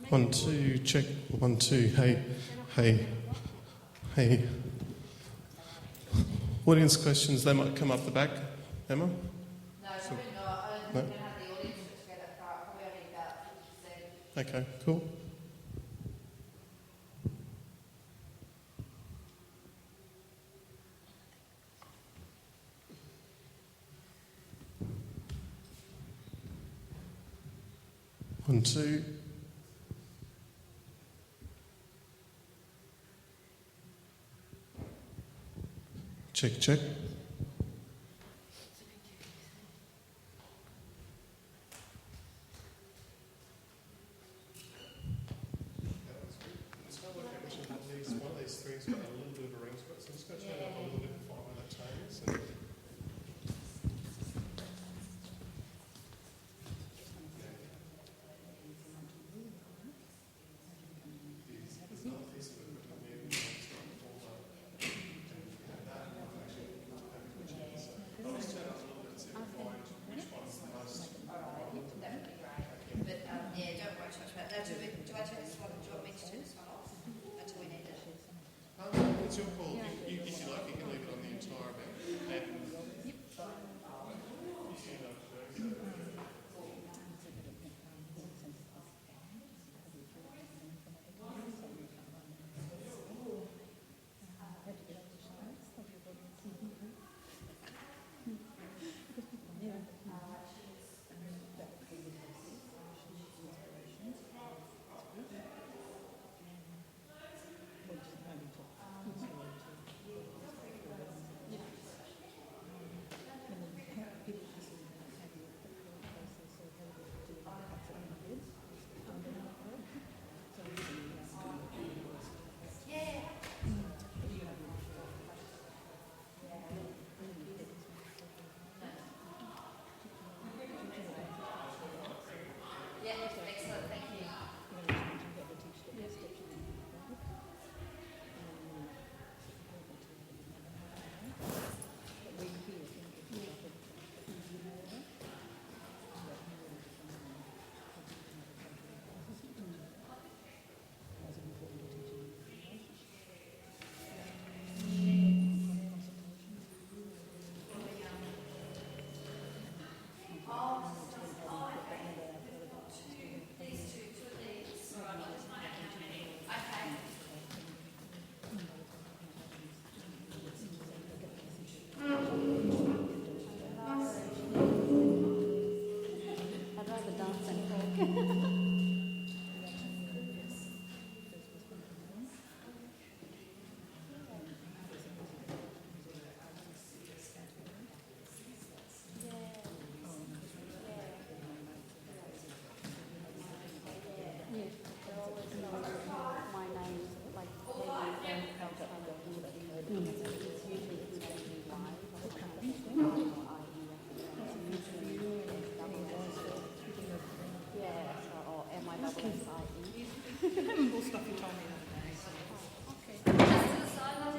1, 2, check. 1, 2. Hey. Audience questions, they might come up the back. Emma? No, probably not. I don't think we're going to have the audience to go that far. Probably only about 50%. Okay, cool. One, two. Check. One of these things got a little bit of a ring to it, so I'm just going to turn it up a little bit and find where that changes. It's your call. If you like, you can leave it on the entire bit.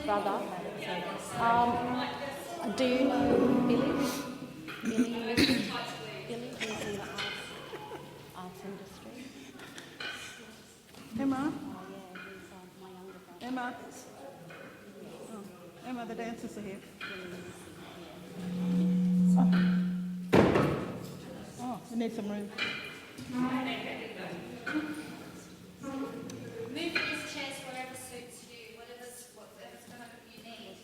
Brother. Do you know Billy? Billy who's in the arts industry. Emma? Oh yeah, he's my younger brother. Emma? Oh. Emma, the dancers are here. Oh, we need some room. Move these chairs wherever suits you, whatever's going to you need.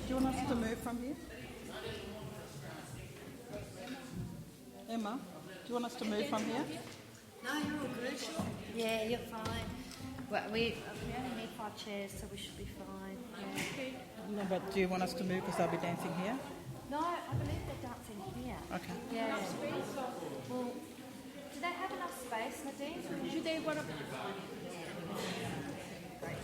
Do you want us to move from here? Emma, do you want us to move from here? No, you're all good. Yeah, you're fine. Well, we only need 5 chairs, so we should be fine. Yeah. No, but do you want us to move because they'll be dancing here? No, I believe they're dancing here. Okay. Yeah. Well, do they have enough space, Nadine? Do they want to... Great.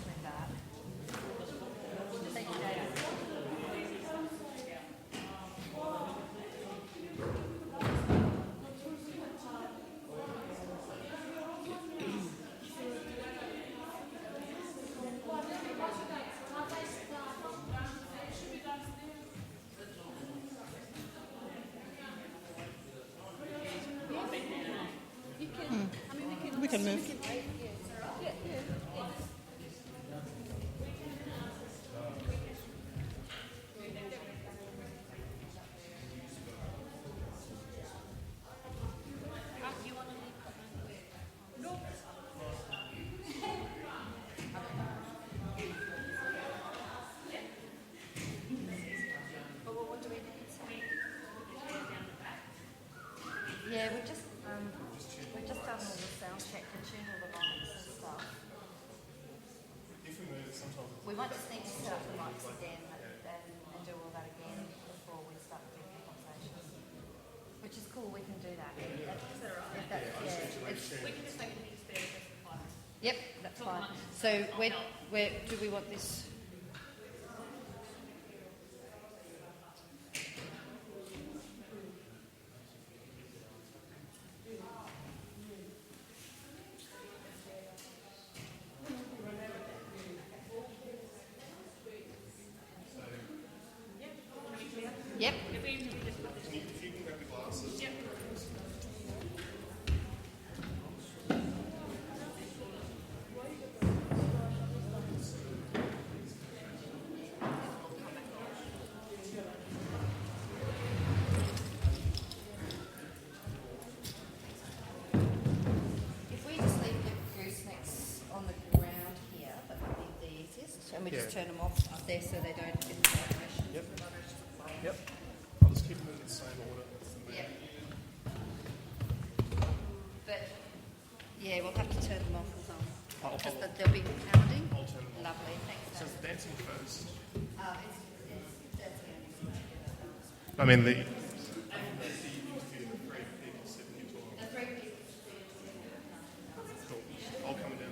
move. Yeah, we've just done all the sound check to tune all the mics and stuff. If we move it, sometimes We might just need to set up the mics again and do all that again before we start doing the conversations. Which is cool, we can do that. We can just make it experience for 5 minutes. Yep, that's fine. So where do we want this? Yep. if you can grab the glasses. Yep. If we just leave the goosenecks on the ground here, that would be the easiest. And we just turn them off up there so they don't get the vibration. Yep. The vibrations are playing. Yep. I'll just keep them in the same order. Yep. But yeah, we'll have to turn them off as well. Because they'll be pounding. I'll turn them off. Lovely, thanks. So it's dancing first. It's dancing. I mean, the I'll come down.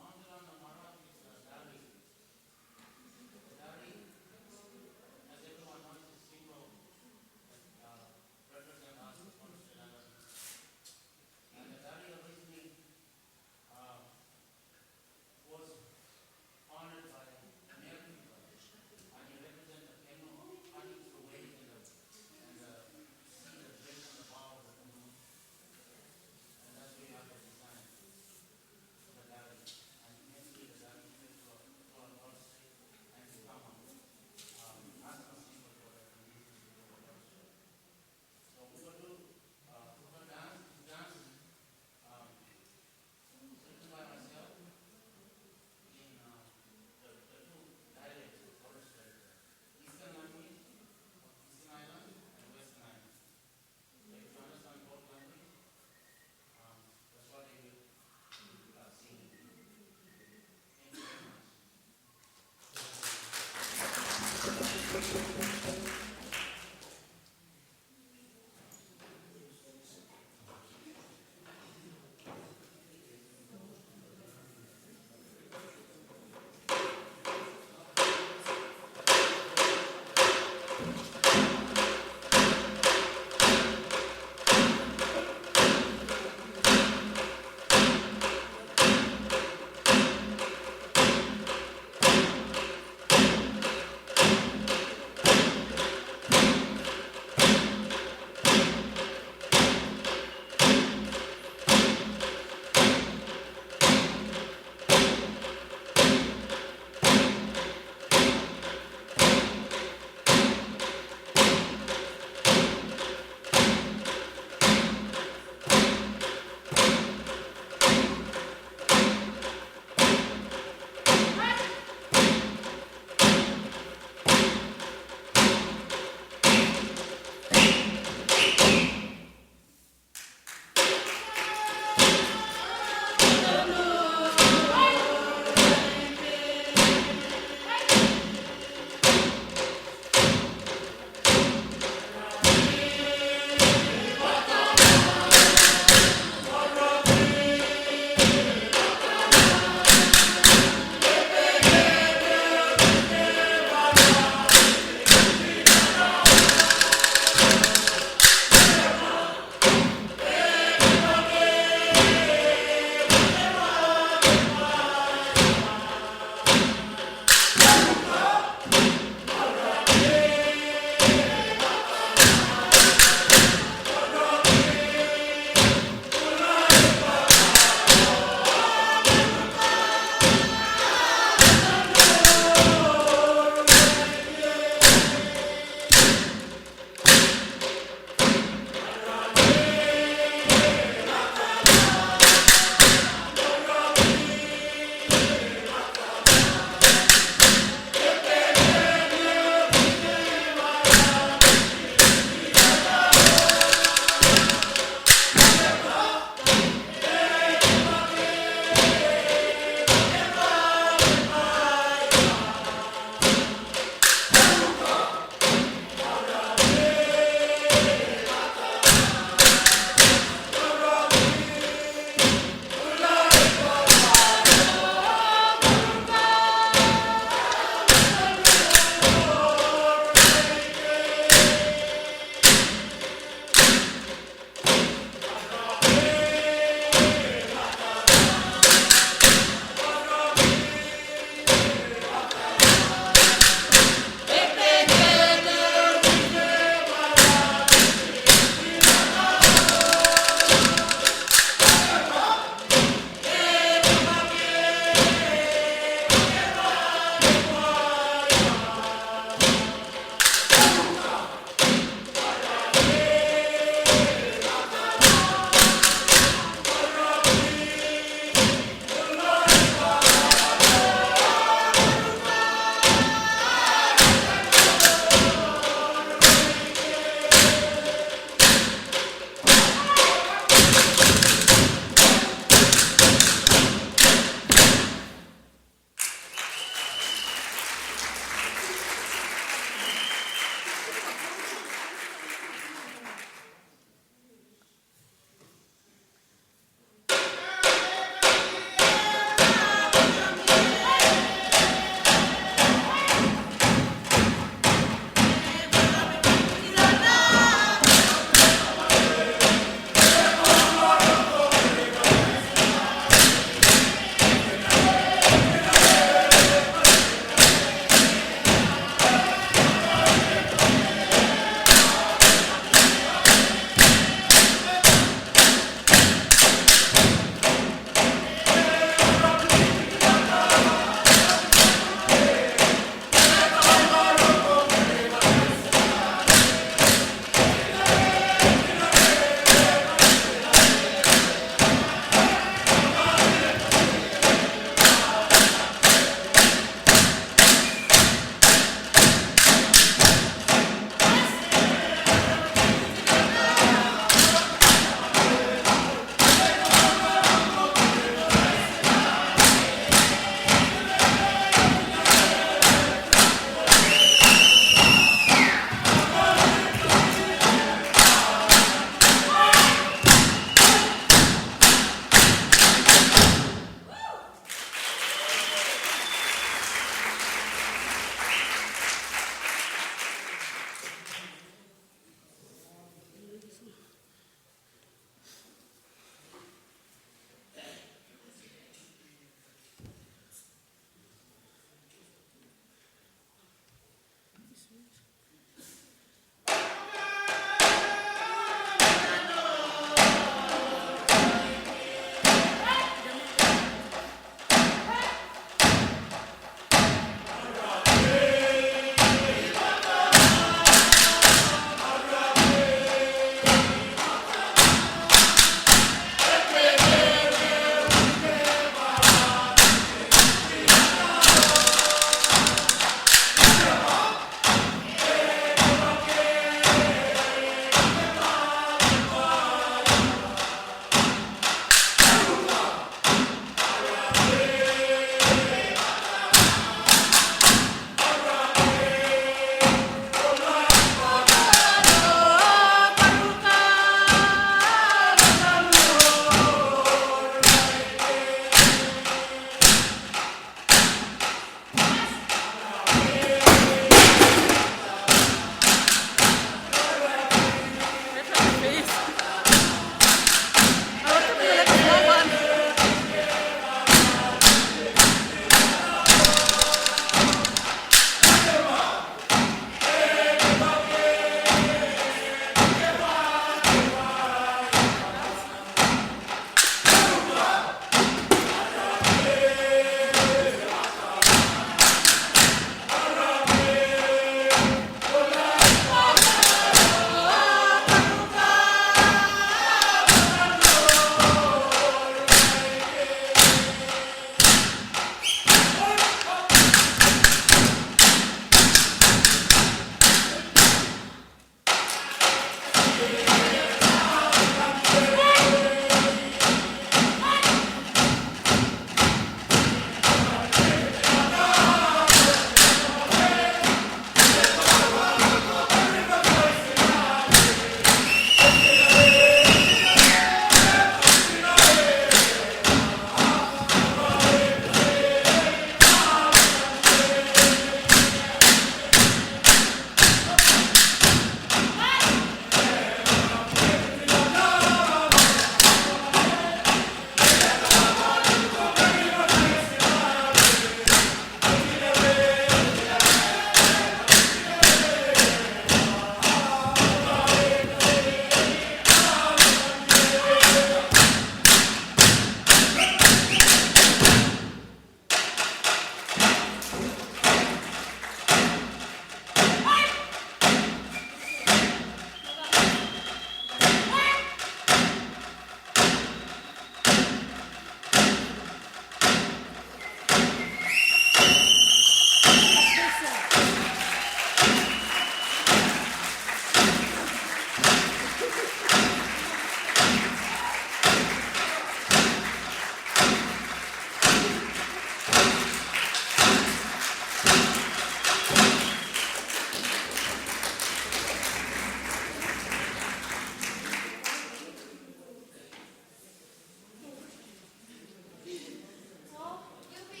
You'll be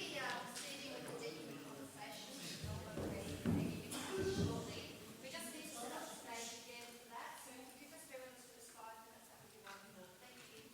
sitting with the Deepen conversation with Elma Kris and Peggy Misi shortly. We just need to set up the stage again for that. So if you could just bear with us for just 5 minutes, that would be wonderful. Thank you.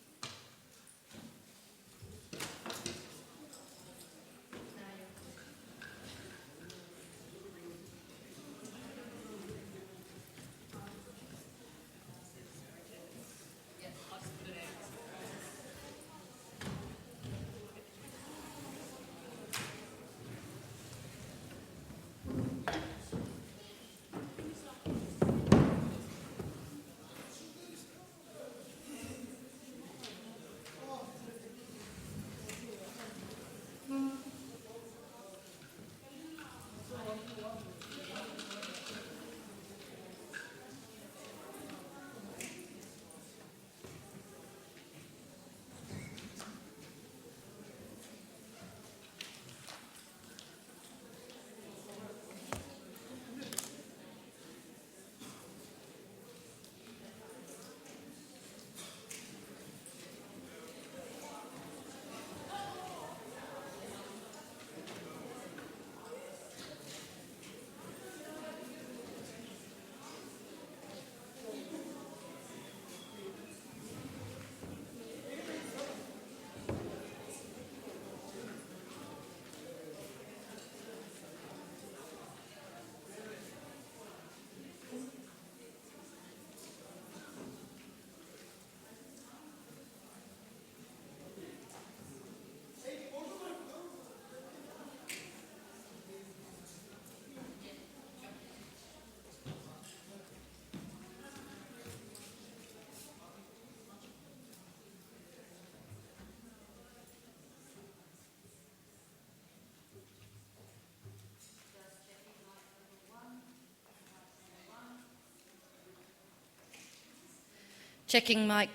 Checking mic.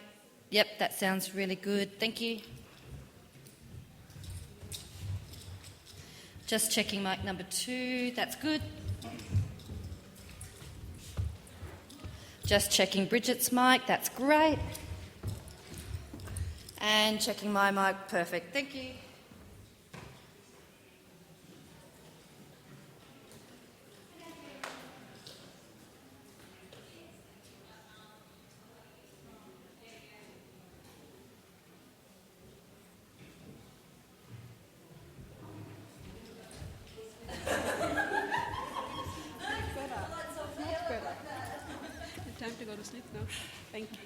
Yep, that sounds really good. Thank you. Just checking mic number 2. That's good. Just checking Bridget's mic. That's great. And checking my mic. Perfect. Thank you. Time to go to sleep now. Thank you.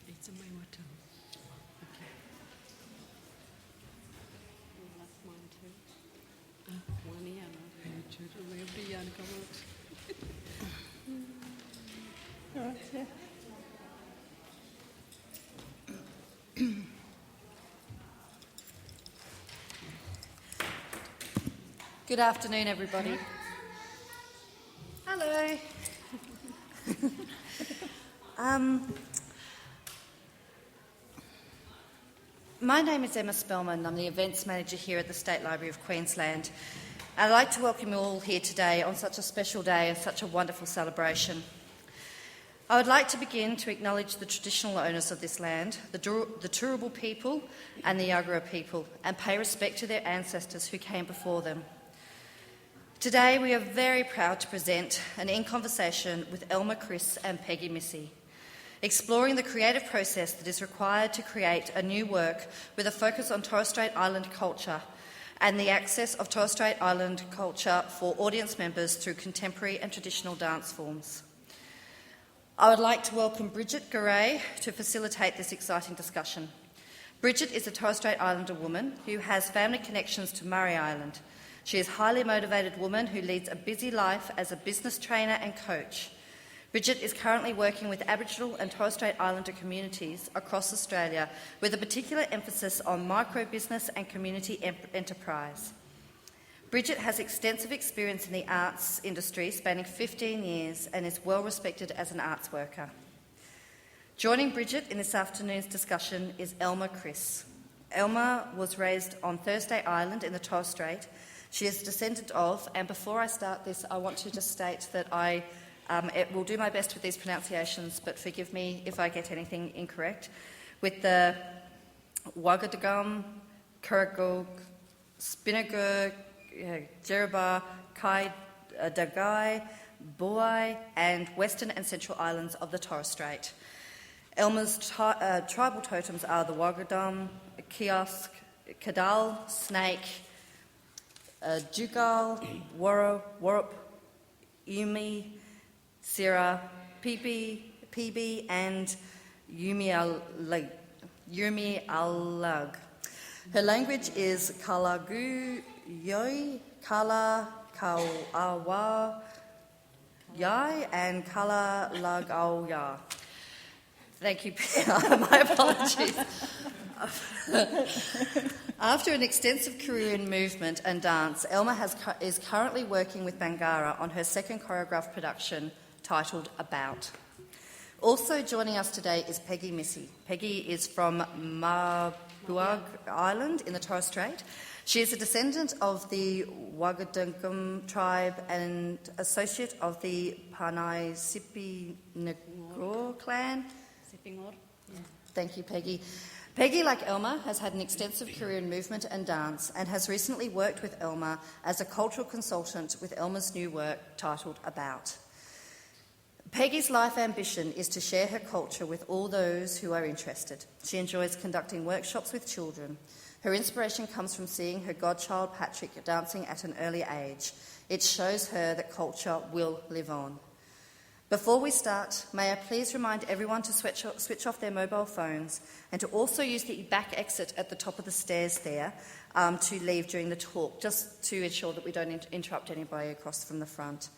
It's in my water. Okay. That's mine too. One year now. Every year come out. All right, yeah. Good afternoon, everybody. Hello. My name is Emma Spellman. I'm the events manager here at the State Library of Queensland. I'd like to welcome you all here today on such a special day and such a wonderful celebration. I would like to begin to acknowledge the traditional owners of this land, the Turrbal people and the Yagara people, and pay respect to their ancestors who came before them. Today we are very proud to present an In Conversation with Elma Kris and Peggy Misi, exploring the creative process that is required to create a new work with a focus on Torres Strait Island culture and the access of Torres Strait Island culture for audience members through contemporary and traditional dance forms. I would like to welcome Bridget Garre to facilitate this exciting discussion. Bridget is a Torres Strait Islander woman who has family connections to Murray Island. She is a highly motivated woman who leads a busy life as a business trainer and coach. Bridget is currently working with Aboriginal and Torres Strait Islander communities across Australia with a particular emphasis on micro-business and community enterprise. Bridget has extensive experience in the arts industry spanning 15 years and is well respected as an arts worker. Joining Bridget in this afternoon's discussion is Elma Kris. Elma was raised on Thursday Island in the Torres Strait. She is a descendant of, and before I start this, I want to just state that I will do my best with these pronunciations, but forgive me if I get anything incorrect, with the Wagadagum, Kuragog, Spinagur, Jeraba, Kai Dagai, Buai, and Western and Central Islands of the Torres Strait. Elma's tribal totems are the Wagadum, Kiosk, Kadal, Snake, Jugal, Waro, Warup, Yumi, Sira, PB, and Yumi Alag. Her language is Kalagu Yoi, Kala Kauawa Yai, and Kala Lagao Ya. Thank you, my apologies. After an extensive career in movement and dance, Elma is currently working with Bangarra on her second choreographed production titled About. Also joining us today is Peggy Misi. Peggy is from Mabuag Island in the Torres Strait. She is a descendant of the Wagadungum tribe and associate of the Panai Sipi Ngor clan. Thank you, Peggy. Peggy, like Elma, has had an extensive career in movement and dance and has recently worked with Elma as a cultural consultant with Elma's new work titled About. Peggy's life ambition is to share her culture with all those who are interested. She enjoys conducting workshops with children. Her inspiration comes from seeing her godchild Patrick dancing at an early age. It shows her that culture will live on. Before we start, may I please remind everyone to switch off their mobile phones and to also use the back exit at the top of the stairs there to leave during the talk, just to ensure that we don't interrupt anybody across from the front.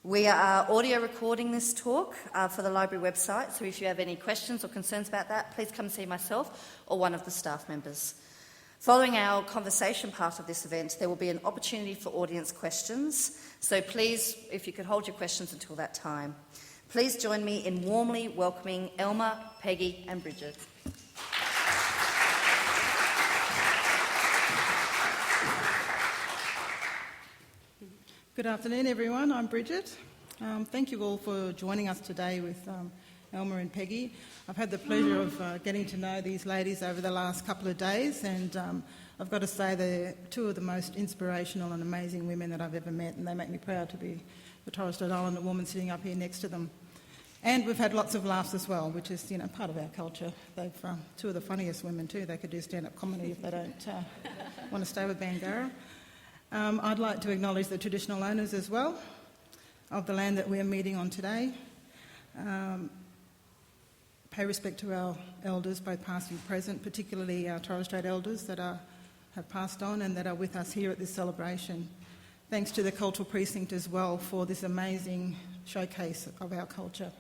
We are audio recording this talk for the library website, so if you have any questions or concerns about that, please come see myself or one of the staff members. Following our conversation part of this event, there will be an opportunity for audience questions, so please, if you could hold your questions until that time. Please join me in warmly welcoming Elma, Peggy and Bridget. Good afternoon, everyone. I'm Bridget. Thank you all for joining us today with Elma and Peggy. I've had the pleasure of getting to know these ladies over the last couple of days, and I've got to say they're two of the most inspirational and amazing women that I've ever met, and they make me proud to be the Torres Strait Islander woman sitting up here next to them. And we've had lots of laughs as well, which is, part of our culture. They've two of the funniest women too. They could do stand-up comedy if they don't want to stay with Bangarra. I'd like to acknowledge the traditional owners as well of the land that we're meeting on today. Pay respect to our elders, both past and present, particularly our Torres Strait elders that have passed on and that are with us here at this celebration. Thanks to the Cultural Precinct as well for this amazing showcase of our culture.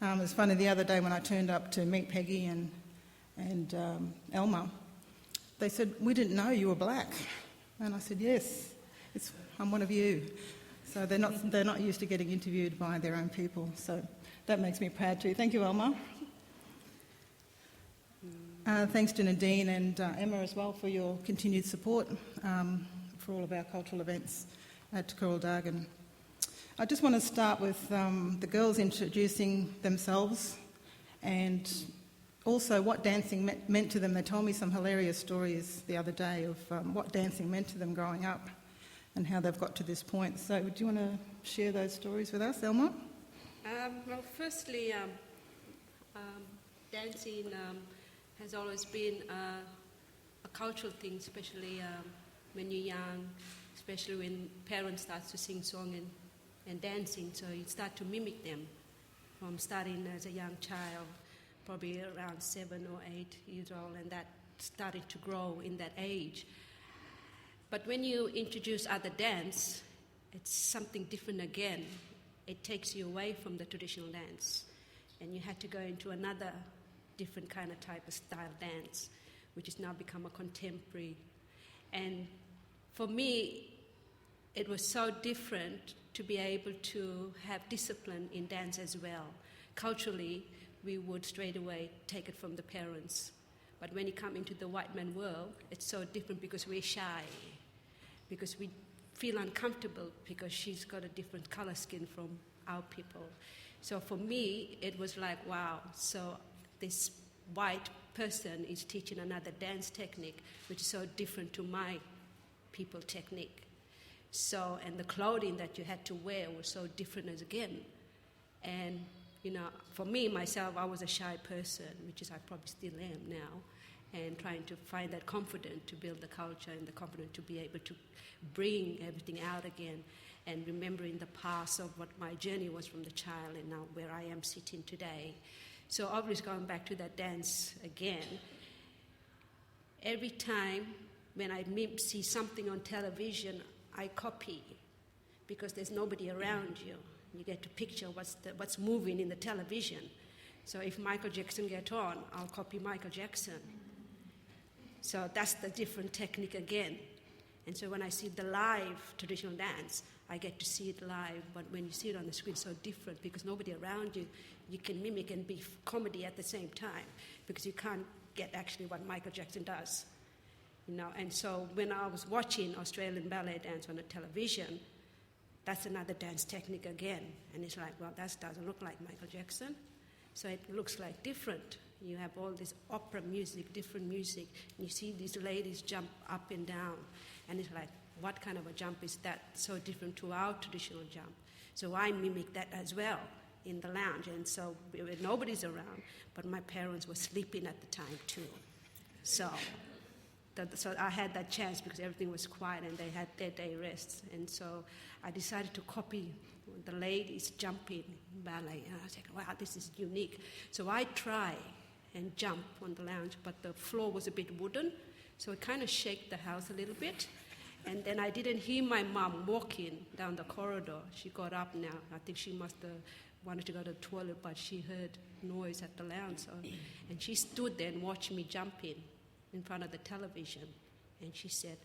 It was funny the other day when I turned up to meet Peggy and Elma. They said, "We didn't know you were black." And I said, "Yes, I'm one of you." So they're not used to getting interviewed by their own people. So that makes me proud too. Thank you, Elma. Thanks to Nadine and Emma as well for your continued support for all of our cultural events at Kuruldagan. I just want to start with the girls introducing themselves and also what dancing meant to them. They told me some hilarious stories the other day of what dancing meant to them growing up and how they've got to this point. So do you want to share those stories with us, Elma? Well, firstly, dancing has always been a cultural thing, especially when you're young, especially when parents start to sing song and dancing, so you start to mimic them from starting as a young child, probably around 7 or 8 years old, and that started to grow in that age. But when you introduce other dance, it's something different again. It takes you away from the traditional dance, and you had to go into another different kind of type of style dance, which has now become a contemporary. And for me, it was so different to be able to have discipline in dance as well. Culturally, we would straight away take it from the parents. But when you come into the white man world, it's so different because we're shy, because we feel uncomfortable because she's got a different color skin from our people. So for me, it was like, wow, so this white person is teaching another dance technique, which is so different to my people technique. So, and the clothing that you had to wear was so different as again. And, you know, for me, myself, I was a shy person, which is I probably still am now, and trying to find that confidence to build the culture and the confidence to be able to bring everything out again, and remembering the past of what my journey was from the child and now where I am sitting today. So obviously going back to that dance again, every time when I see something on television, I copy, because there's nobody around you. You get to picture what's moving in the television. So if Michael Jackson gets on, I'll copy Michael Jackson. So that's the different technique again. And so when I see the live traditional dance, I get to see it live. But when you see it on the screen, it's so different because nobody around you, you can mimic and be comedy at the same time, because you can't get actually what Michael Jackson does. You know, and so when I was watching Australian ballet dance on the television, that's another dance technique again. And it's like, well, that doesn't look like Michael Jackson. So it looks like different. You have all this opera music, different music, and you see these ladies jump up and down. And it's like, what kind of a jump is that? So different to our traditional jump. So I mimic that as well in the lounge. And so nobody's around, but my parents were sleeping at the time too. So I had that chance because everything was quiet and they had their day rests. And so I decided to copy the ladies jumping ballet. And I was like, wow, this is unique. So I try and jump on the lounge, but the floor was a bit wooden, so it kind of shook the house a little bit. And then I didn't hear my mom walking down the corridor. She got up now. I think she must have wanted to go to the toilet, but she heard noise at the lounge. So, and she stood there and watched me jumping in front of the television. And she said,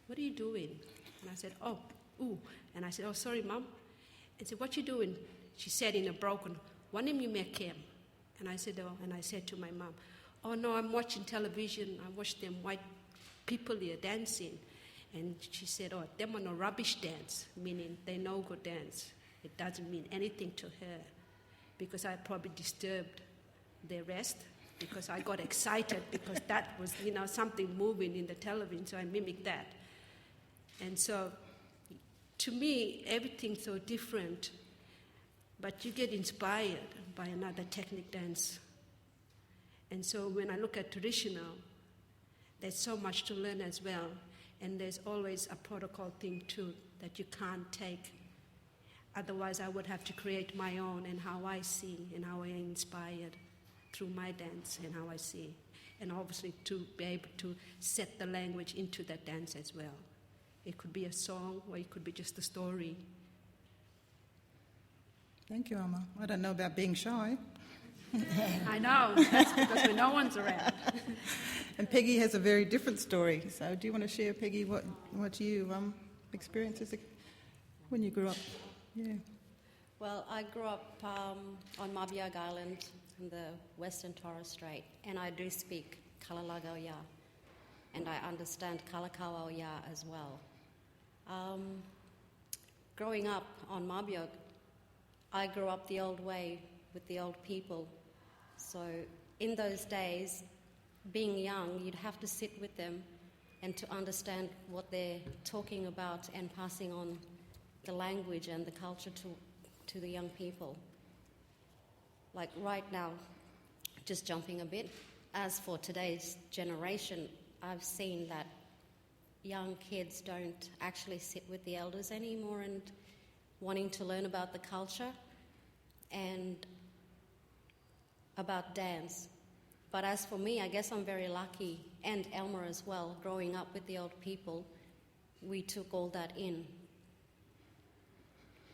"What are you doing?" And I said, "Oh, ooh." And I said, "Oh, sorry, Mom." And said, "What you doing?" She said in a broken, "Wanim you make him." And I said, "Oh," and I said to my mom, "Oh, no, I'm watching television. I watch them white people here dancing." And she said, "Oh, them are no rubbish dance," meaning they no good dance. It doesn't mean anything to her, because I probably disturbed their rest, because I got excited because that was, you know, something moving in the television, so I mimicked that. And so, to me, everything's so different, but you get inspired by another technique dance. And so when I look at traditional, there's so much to learn as well, and there's always a protocol thing too that you can't take. Otherwise, I would have to create my own, and how I see and how I am inspired through my dance and how I see. And obviously to be able to set the language into that dance as well. It could be a song, or it could be just a story. Thank you, Elma. I don't know about being shy. I know, that's because when no one's around. And Peggy has a very different story. So do you want to share, Peggy, what you experienced when you grew up? Yeah. Well, I grew up on Mabiag Island in the western Torres Strait, and I do speak Kalalagauya, and I understand Kalakauya as well. Growing up on Mabiag, I grew up the old way with the old people. So in those days, being young, you'd have to sit with them and to understand what they're talking about and passing on the language and the culture to the young people. Like right now, just jumping a bit, as for today's generation, I've seen that young kids don't actually sit with the elders anymore and wanting to learn about the culture and about dance. But as for me, I guess I'm very lucky, and Elma as well, growing up with the old people, we took all that in.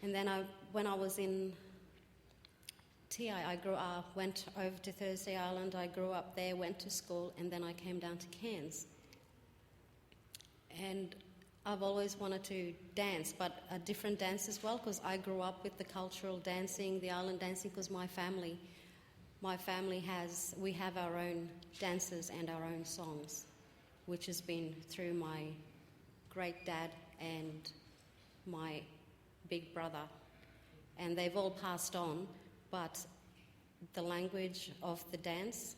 And then when I was in TI, I grew up, went over to Torres Strait Island, I grew up there, went to school, and then I came down to Cairns. And I've always wanted to dance, but a different dance as well, because I grew up with the cultural dancing, the island dancing, because my family we have our own dances and our own songs, which has been through my great dad and my big brother. And they've all passed on, but the language of the dance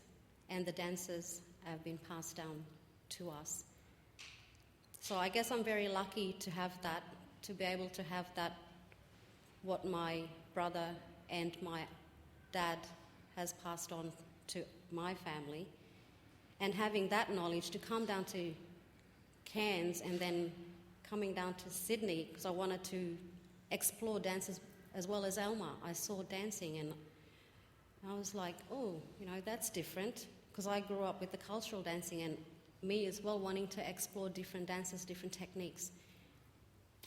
and the dances have been passed down to us. So I guess I'm very lucky to have that, to be able to have that, what my brother and my dad has passed on to my family, and having that knowledge to come down to Cairns and then coming down to Sydney, because I wanted to explore dances as well as Elma. I saw dancing and I was like, oh, that's different, because I grew up with the cultural dancing and me as well wanting to explore different dances, different techniques.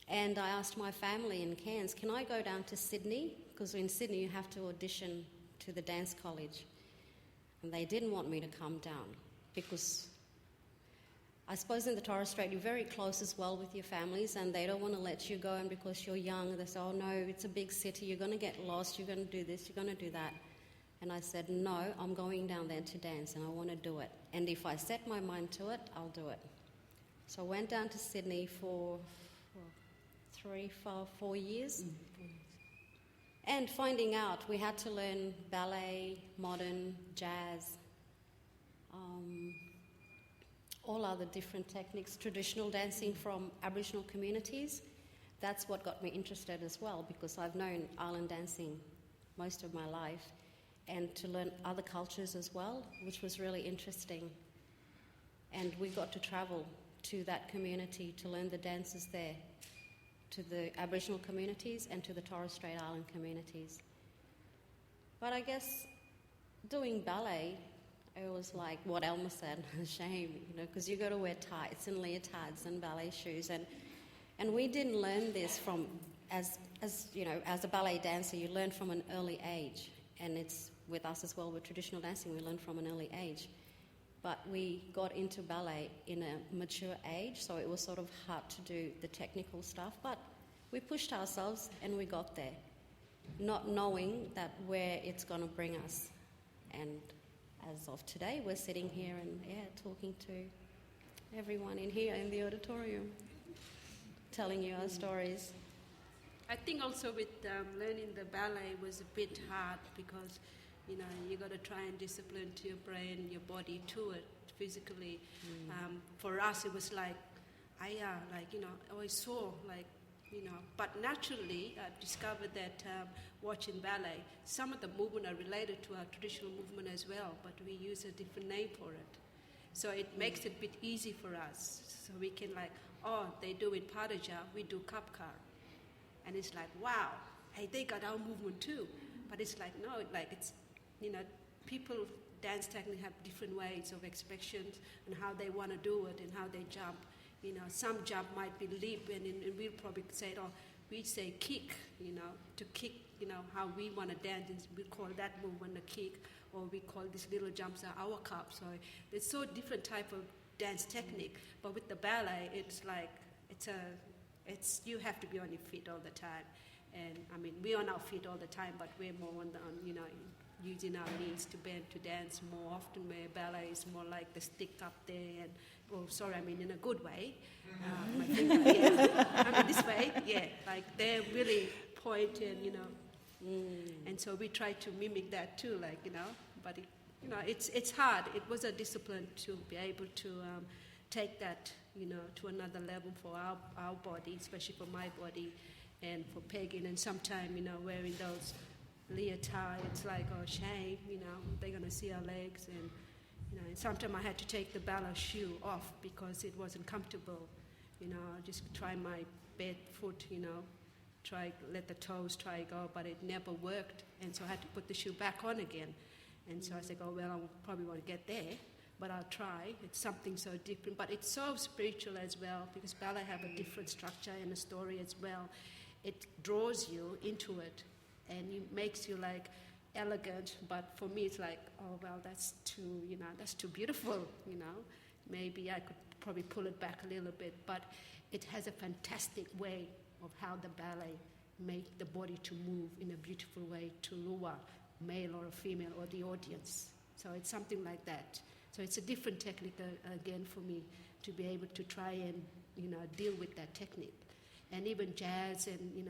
And I asked my family in Cairns, can I go down to Sydney? Because in Sydney you have to audition to the dance college. And they didn't want me to come down because I suppose in the Torres Strait you're very close as well with your families and they don't want to let you go, and because you're young they say, oh no, it's a big city, you're going to get lost, you're going to do this, you're going to do that. And I said, no, I'm going down there to dance and I want to do it. And if I set my mind to it, I'll do it. So I went down to Sydney for 4 years. And finding out we had to learn ballet, modern, jazz, all other different techniques, traditional dancing from Aboriginal communities. That's what got me interested as well, because I've known island dancing most of my life, and to learn other cultures as well, which was really interesting. And we got to travel to that community to learn the dances there, to the Aboriginal communities and to the Torres Strait Island communities. But I guess doing ballet, it was like what Elma said, a shame, because you got to wear tights and leotards and ballet shoes, and we didn't learn this from as a ballet dancer. You learn from an early age, and it's with us as well with traditional dancing. We learn from an early age, but we got into ballet in a mature age, so it was sort of hard to do the technical stuff. But we pushed ourselves and we got there, not knowing that where it's going to bring us. And as of today, we're sitting here and talking to everyone in here in the auditorium, telling you our stories. I think also with learning the ballet was a bit hard because, you got to try and discipline to your brain, your body to it physically. For us, it was like, I always saw, but naturally I discovered that watching ballet, some of the movement are related to our traditional movement as well, but we use a different name for it. So it makes it a bit easy for us. So we can they do it Padaja, we do Kapkar. And it's like, wow, hey, they got our movement too. But it's like, no, it's, people dance technique have different ways of expressions and how they want to do it and how they jump. Some jump might be leap, and we'll probably say, we say kick, to kick, how we want to dance. We call that movement a kick, or we call these little jumps our cup. So there's so different type of dance technique. But with the ballet, it's like, you have to be on your feet all the time. And we're on our feet all the time, but we're more on using our knees to bend to dance more often, where ballet is more like the stick up there and, in a good way. My finger, this way, like they're really pointing, And so we try to mimic that too, but it's hard. It was a discipline to be able to take that, to another level for our body, especially for my body and for Peggy. And sometimes, wearing those leotard, it's like, oh, shame, they're going to see our legs. And, and sometimes I had to take the ballet shoe off because it wasn't comfortable. Just try my bare foot, let the toes try go, but it never worked. And so I had to put the shoe back on again. And so I said, oh, well, I probably won't get there. but I'll try. It's something so different, but it's so spiritual as well, because ballet have a different structure and a story as well. It draws you into it, and it makes you like elegant, but for me it's like, oh well, that's too beautiful, Maybe I could probably pull it back a little bit, but it has a fantastic way of how the ballet make the body to move in a beautiful way to lure male or a female or the audience. So it's something like that. So it's a different technique again for me to be able to try and deal with that technique. And even jazz and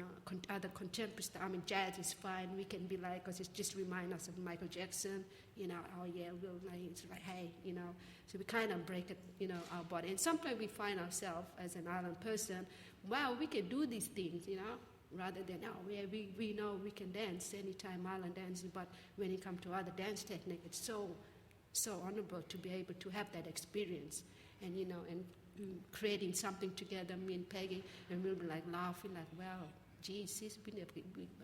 other contemporary stuff. I mean, jazz is fine. We can be like, because it just reminds us of Michael Jackson. Oh yeah, it's like, hey, So we kind of break it, our body. And sometimes we find ourselves as an island person, wow, we can do these things, rather than we know we can dance anytime island dancing. But when it comes to other dance technique, it's so honorable to be able to have that experience, and creating something together, me and Peggy, and we'll be like laughing, like, well, gee, sis,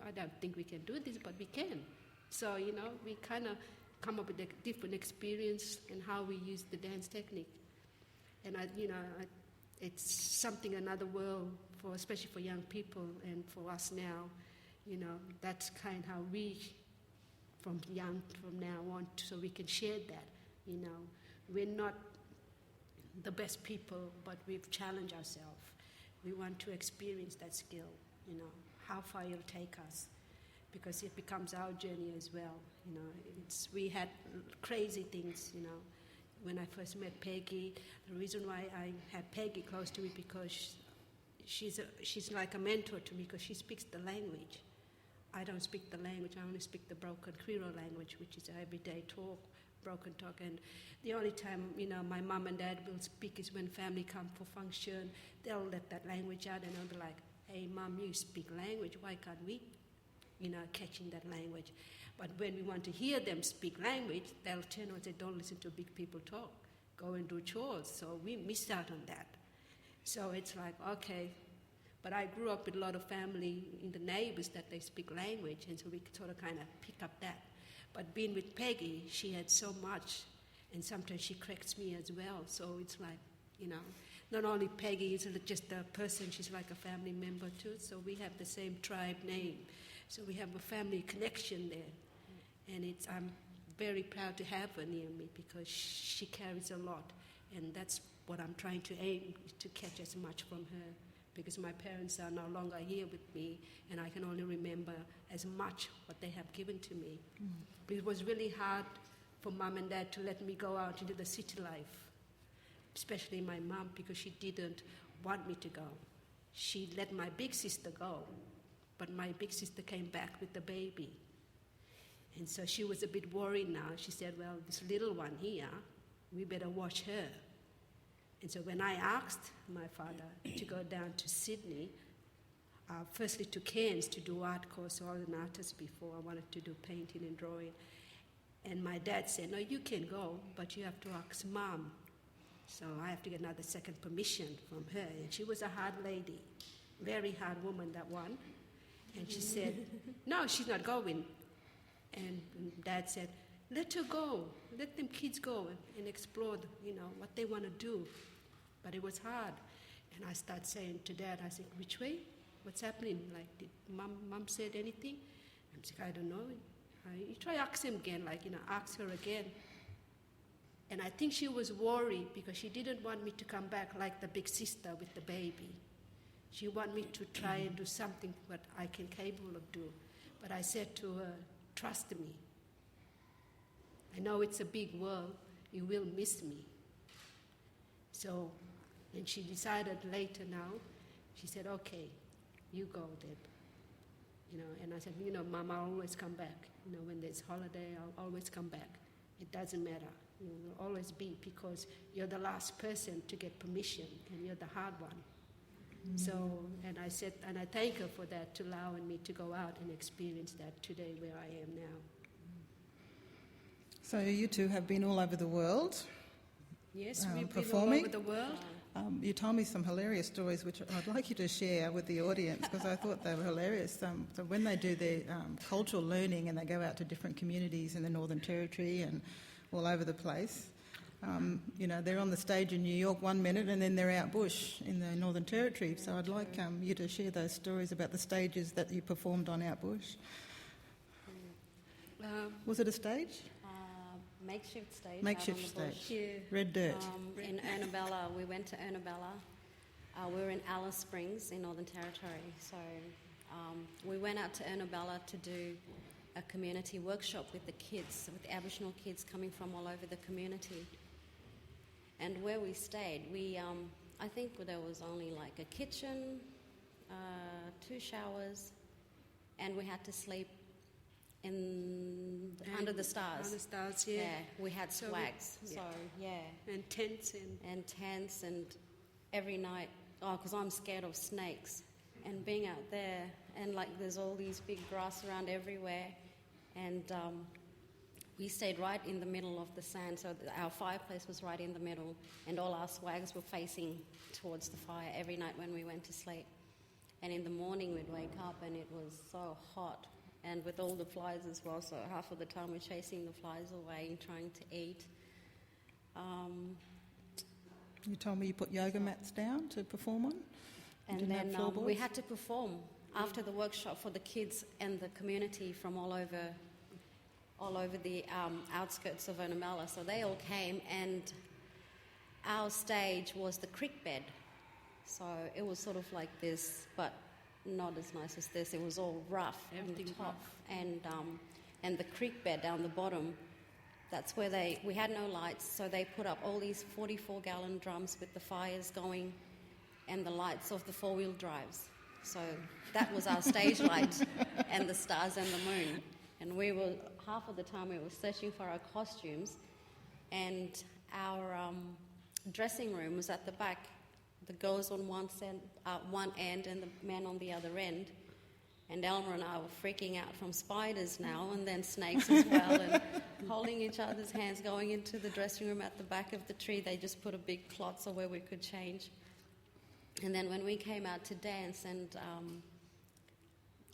I don't think we can do this, but we can. So, we kind of come up with a different experience and how we use the dance technique. And, it's something, another world, especially for young people and for us now, that's kind of how we, from now on, so we can share that, We're not the best people, but we've challenged ourselves. We want to experience that skill, how far it'll take us, because it becomes our journey as well. We had crazy things, When I first met Peggy, the reason why I had Peggy close to me, because she's like a mentor to me, because she speaks the language. I don't speak the language. I only speak the broken Creole language, which is everyday talk, broken talk. And the only time, my mom and dad will speak is when family come for function. They'll let that language out, and I'll be like, hey, Mom, you speak language. Why can't we, catching that language? But when we want to hear them speak language, they'll turn and say, don't listen to big people talk. Go and do chores. So we missed out on that. So it's like, okay. But I grew up with a lot of family in the neighbors that they speak language, and so we sort of kind of pick up that. But being with Peggy, she had so much, and sometimes she corrects me as well. So it's like, not only Peggy is just a person, she's like a family member too. So we have the same tribe name. So we have a family connection there. And I'm very proud to have her near me, because she carries a lot. And that's what I'm trying to aim, to catch as much from her. Because my parents are no longer here with me, and I can only remember as much what they have given to me. It was really hard for Mom and Dad to let me go out into the city life, especially my mom, because she didn't want me to go. She let my big sister go, but my big sister came back with the baby. And so she was a bit worried now. She said, well, this little one here, we better watch her. And so when I asked my father to go down to Sydney, firstly to Cairns to do art course, I was an artist before, I wanted to do painting and drawing. And my dad said, no, you can go, but you have to ask Mom. So I have to get another second permission from her. And she was a hard lady, very hard woman, that one. And she said, no, she's not going. And Dad said, let her go. Let them kids go and explore, what they want to do. But it was hard. And I started saying to Dad, I said, which way? What's happening? Like, did Mom said anything? I'm like, I don't know. You try ask him again, ask her again. And I think she was worried because she didn't want me to come back like the big sister with the baby. She wanted me to try and do something what I can capable of do. But I said to her, trust me. I know it's a big world. You will miss me. So, and she decided later now, she said, okay, you go, Deb. And I said, Mom, I'll always come back. When there's holiday, I'll always come back. It doesn't matter. You will always be, because you're the last person to get permission, and you're the hard one. So, and I said, and I thank her for that, to allowing me to go out and experience that today where I am now. So you two have been all over the world. Yes, we've performing. been all over the world. You told me some hilarious stories, which I'd like you to share with the audience, because I thought they were hilarious. So when they do their cultural learning and they go out to different communities in the Northern Territory and all over the place, they're on the stage in New York one minute and then they're out bush in the Northern Territory. So I'd like you to share those stories about the stages that you performed on out bush. Was it a stage? Makeshift stage. Makeshift out on the stage. bush. Yeah. Red dirt. In Ernabella, we went to Ernabella. We were in Alice Springs in Northern Territory. So we went out to Ernabella to do a community workshop with the kids, with the Aboriginal kids coming from all over the community. And where we stayed, I think there was only like a kitchen, 2 showers, and we had to sleep under the stars. Under the stars, yeah. Yeah, we had So swags. we- So, yeah. And tents And tents, and every night, because I'm scared of snakes, and being out there, and like there's all these big grass around everywhere, and we stayed right in the middle of the sand, so our fireplace was right in the middle, and all our swags were facing towards the fire every night when we went to sleep. And in the morning we'd wake up and it was so hot, and with all the flies as well, so half of the time we're chasing the flies away and trying to eat. You told me you put yoga mats down to perform on? And didn't have then we floorboards? had to perform after the workshop for the kids and the community from all over the outskirts of Ernabella. So they all came, and our stage was the creek bed. So it was sort of like this, but not as nice as this. It was all rough on the Everything top, rough. and the creek bed down the bottom. That's where we had no lights, so they put up all these 44-gallon drums with the fires going and the lights of the 4-wheel drives. So that was our stage light, and the stars and the moon. And we were, half of the time we were searching for our costumes, and our dressing room was at the back. The girls on one end and the men on the other end. And Elma and I were freaking out from spiders now, and then snakes as well, and holding each other's hands, going into the dressing room at the back of the tree. They just put a big cloth so where we could change. And then when we came out to dance, and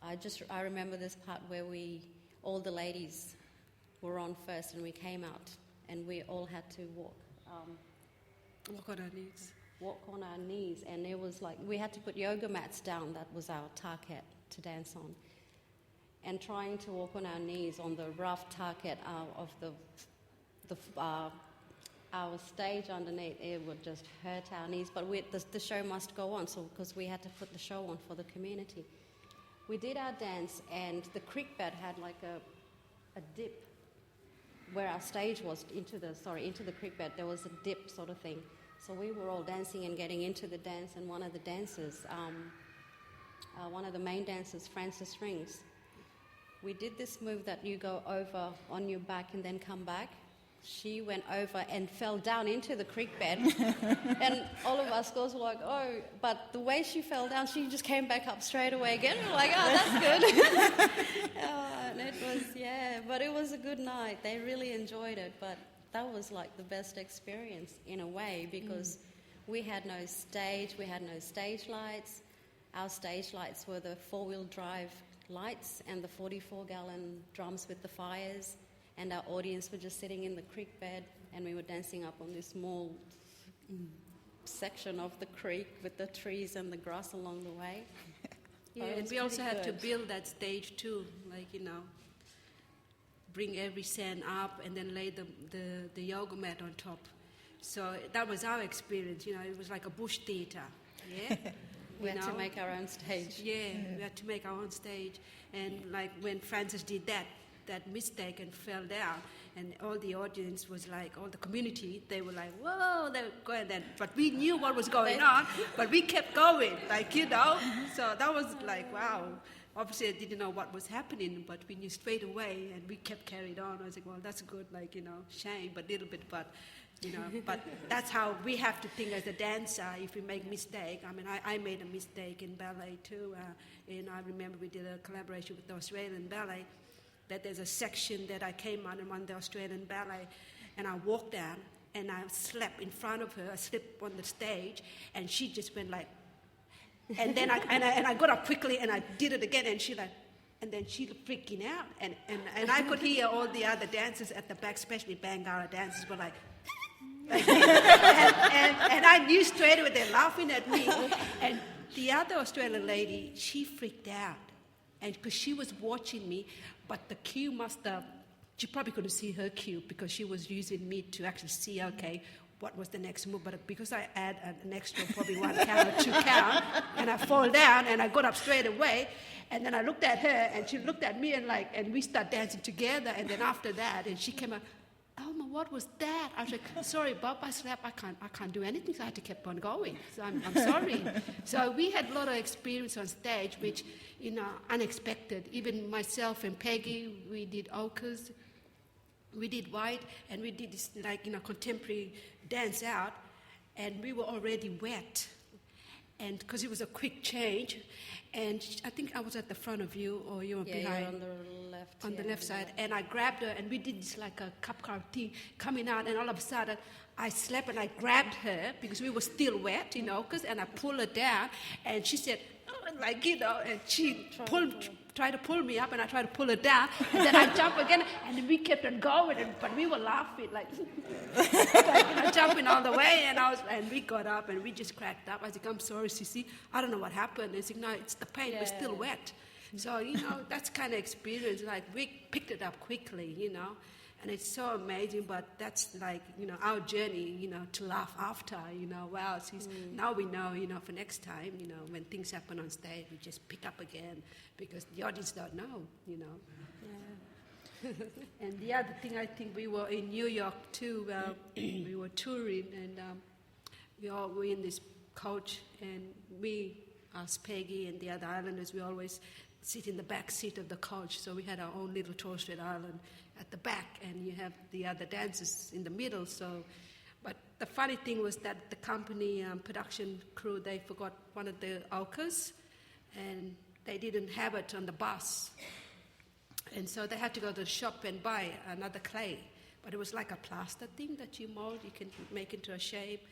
I remember this part where all the ladies were on first, and we came out, and we all had to walk Walk on our knees. walk on our knees, and it was like we had to put yoga mats down. That was our target to dance on, and trying to walk on our knees on the rough target of our stage underneath, it would just hurt our knees. But the show must go on, so because we had to put the show on for the community. We did our dance, and the creek bed had like a dip where our stage was into the creek bed. There was a dip sort of thing. So we were all dancing and getting into the dance, and one of the dancers, one of the main dancers, Frances Rings, we did this move that you go over on your back and then come back. She went over and fell down into the creek bed, and all of us girls were like, oh, but the way she fell down, she just came back up straight away again. We're like, oh, that's good. And it was, but it was a good night. They really enjoyed it, but that was like the best experience in a way, because we had no stage lights. Our stage lights were the 4-wheel drive lights and the 44-gallon drums with the fires, and our audience were just sitting in the creek bed, and we were dancing up on this small section of the creek with the trees and the grass along the way. Yeah, It and was we also pretty had to good. build that stage too, like, bring every sand up and then lay the yoga mat on top. So that was our experience, it was like a bush theatre, yeah? We had to make our own stage. Yeah, we had to make our own stage. And like when Frances did that mistake and fell down, and all the audience was like, all the community, they were like, whoa, they were going then. But we knew what was going on, but we kept going, So that was like, wow. Obviously, I didn't know what was happening, but we knew straight away, and we kept carried on. I was like, well, that's good, shame, but little bit, but that's how we have to think as a dancer. If we make mistake, I made a mistake in ballet too, and I remember we did a collaboration with the Australian Ballet, that there's a section that I came on the Australian Ballet, and I walked down, and I slept in front of her. I slipped on the stage, and she just went like, and then I got up quickly, and I did it again, and she like, and then she freaking out, and I could hear all the other dancers at the back, especially Bangarra dancers, were like, and I knew straight away they're laughing at me. And the other Australian lady, she freaked out. And because she was watching me, but the cue she probably couldn't see her cue because she was using me to actually see, okay, what was the next move. But because I add an extra, probably 1 count or 2 count, and I fall down and I got up straight away. And then I looked at her and she looked at me and we start dancing together. And then after that, and she came up, Elma, what was that? I was like, sorry, Bob, I slept. I can't do anything, so I had to keep on going. So I'm sorry. So we had a lot of experience on stage, which, unexpected. Even myself and Peggy, we did ochres, we did white, and we did this, contemporary dance out, and we were already wet. And because it was a quick change, and I think I was at the front of you, or you were behind. You're on the left. On the left side, and I grabbed her, and we did this like a cup car thing coming out, and all of a sudden, I slept and I grabbed her because we were still wet, and I pulled her down, and she said, and she tried to pull me up, and I tried to pull her down, and then I jumped again, and then we kept on going, but we were laughing, jumping all the way, and we got up, and we just cracked up. I said, I'm sorry, Sissy, I don't know what happened. And she said, no, it's the pain, we're still wet. So, that's kind of experience, we picked it up quickly, and it's so amazing, but that's our journey, to laugh after, wow, now we know, for next time, when things happen on stage, we just pick up again, because the audience don't know, Yeah. And the other thing, I think we were in New York too, we were touring, and we were in this coach, and we, us, Peggy, and the other islanders, we always sit in the back seat of the coach, so we had our own little Torres Strait Island at the back, and you have the other dancers in the middle. So, but the funny thing was that the company production crew, they forgot one of the ochres, and they didn't have it on the bus, and so they had to go to the shop and buy another clay. But it was like a plaster thing that you mold, you can make into a shape.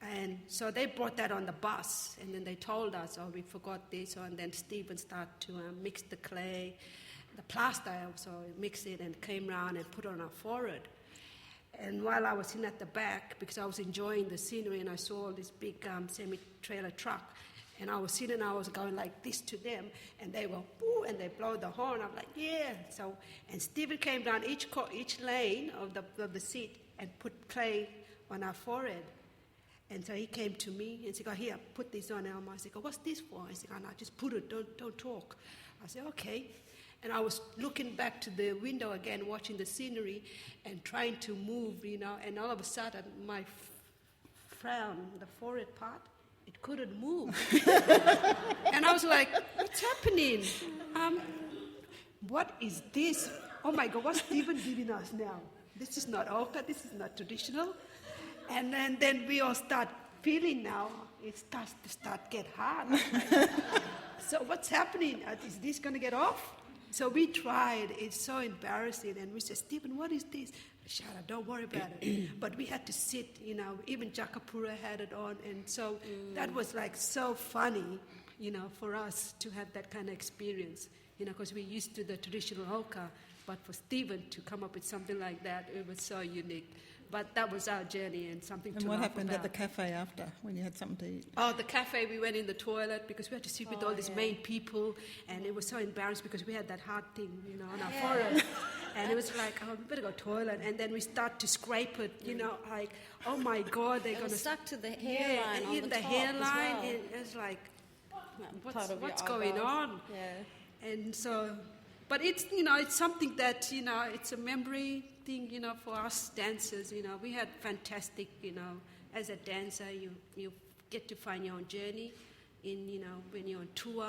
And so they brought that on the bus, and then they told us, oh, we forgot this, and then Stephen started to mix the clay, the plaster, so mix it and came around and put it on our forehead. And while I was sitting at the back, because I was enjoying the scenery, and I saw this big semi-trailer truck, and I was sitting and I was going like this to them, and they were, boo, and they blow the horn. I'm like, yeah. So, and Stephen came down each lane of the seat and put clay on our forehead. And so he came to me and said, oh, here, put this on, Elma. I said, oh, what's this for? I said, oh, no, just put it, don't talk. I said, okay. And I was looking back to the window again, watching the scenery and trying to move, and all of a sudden my frown, the forehead part, it couldn't move. And I was like, what's happening? What is this? Oh my God, what's Stephen giving us now? This is not ochre, this is not traditional. And then we all start feeling now, it starts to get hard. So what's happening? Is this going to get off? So we tried. It's so embarrassing. And we said, Stephen, what is this? Shut up, don't worry about it. But we had to sit, even Jakapura had it on. And so that was so funny, for us to have that kind of experience, because we're used to the traditional ochre. But for Stephen to come up with something like that, it was so unique. But that was our journey and something to laugh about. And what happened at the cafe after, when you had something to eat? Oh, the cafe, we went in the toilet because we had to sit with all these main people, and it was so embarrassing because we had that hard thing, on our forehead. And it was like, oh, we better go toilet. And then we start to scrape it, like, oh my God, they're going to... stuck to the hairline on in the top hairline, as well. it's like, what's your going eyebrows. on? Yeah. And so... But it's, it's something that, it's a memory thing, for us dancers, we had fantastic, as a dancer, you get to find your own journey in, when you're on tour,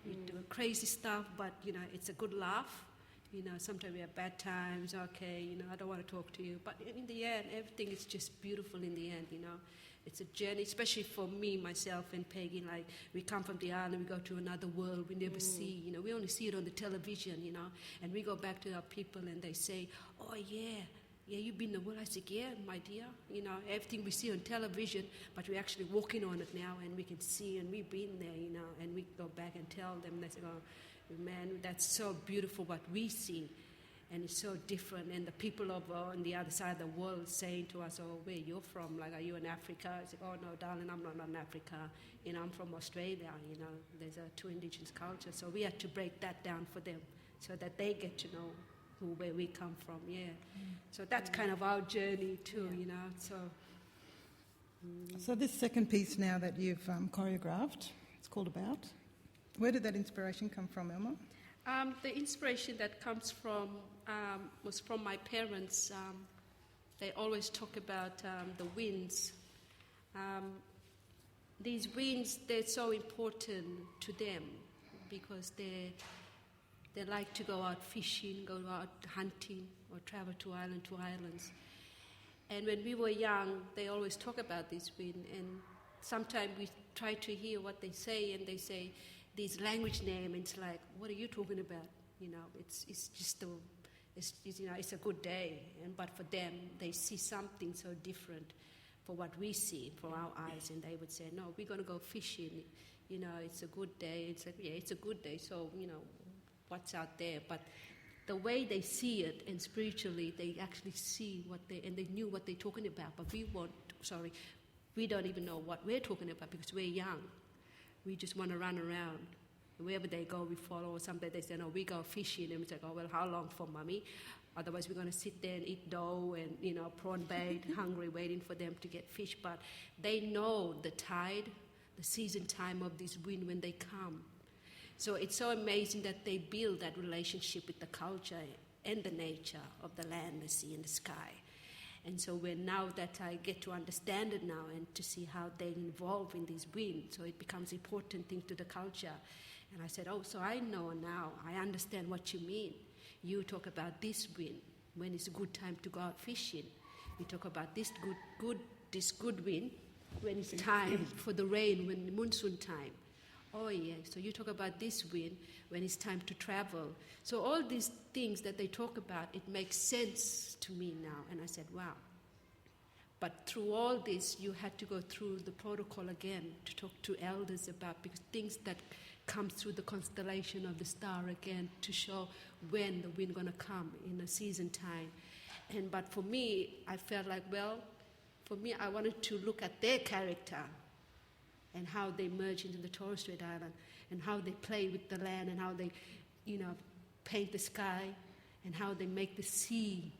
you do crazy stuff, but, it's a good laugh. Sometimes we have bad times, okay, I don't want to talk to you. But in the end, everything is just beautiful in the end, It's a journey, especially for me, myself, and Peggy. We come from the island, we go to another world we never see. We only see it on the television, And we go back to our people, and they say, "Oh yeah, you've been in the world." I said, "Yeah, my dear. Everything we see on television, but we're actually walking on it now, and we can see, and we've been there, And we go back and tell them, and they say, "Oh, man, that's so beautiful what we see." And it's so different. And the people on the other side of the world saying to us, oh, where you're from? Like, are you in Africa? I said, oh, no, darling, I'm not in Africa. I'm from Australia. There's two indigenous cultures. So we had to break that down for them so that they get to know where we come from, So that's kind of our journey too, So this second piece now that you've choreographed, it's called About. Where did that inspiration come from, Elma? The inspiration that comes from was from my parents. They always talk about the winds. These winds, they're so important to them because they like to go out fishing, go out hunting, or travel to islands. And when we were young, they always talk about this wind, and sometimes we try to hear what they say, and they say these language names, and it's like, what are you talking about? It's just it's a good day, but for them, they see something so different for what we see from our eyes, and they would say, no, we're going to go fishing. It's a good day. It's like, yeah, it's a good day. So what's out there, but the way they see it, and spiritually, they actually see and they knew what they're talking about. But we don't even know what we're talking about because we're young. We just want to run around. Wherever they go, we follow. Or someday they say, no, we go fishing. And we say, oh, well, how long for, Mommy? Otherwise, we're going to sit there and eat dough and, prawn bait, hungry, waiting for them to get fish. But they know the tide, the season time of this wind when they come. So it's so amazing that they build that relationship with the culture and the nature of the land, the sea, and the sky. And so now that I get to understand it now and to see how they involve in this wind, so it becomes an important thing to the culture. And I said, oh, so I know now, I understand what you mean. You talk about this wind, when it's a good time to go out fishing. You talk about this good wind, when it's time for the rain, when the monsoon time. Oh, yeah, so you talk about this wind when it's time to travel. So all these things that they talk about, it makes sense to me now. And I said, wow. But through all this, you had to go through the protocol again to talk to elders about, because things that come through the constellation of the star again to show when the wind going to come in a season time. But for me, I felt like, I wanted to look at their character and how they merge into the Torres Strait Island, and how they play with the land, and how they, paint the sky, and how they make the sea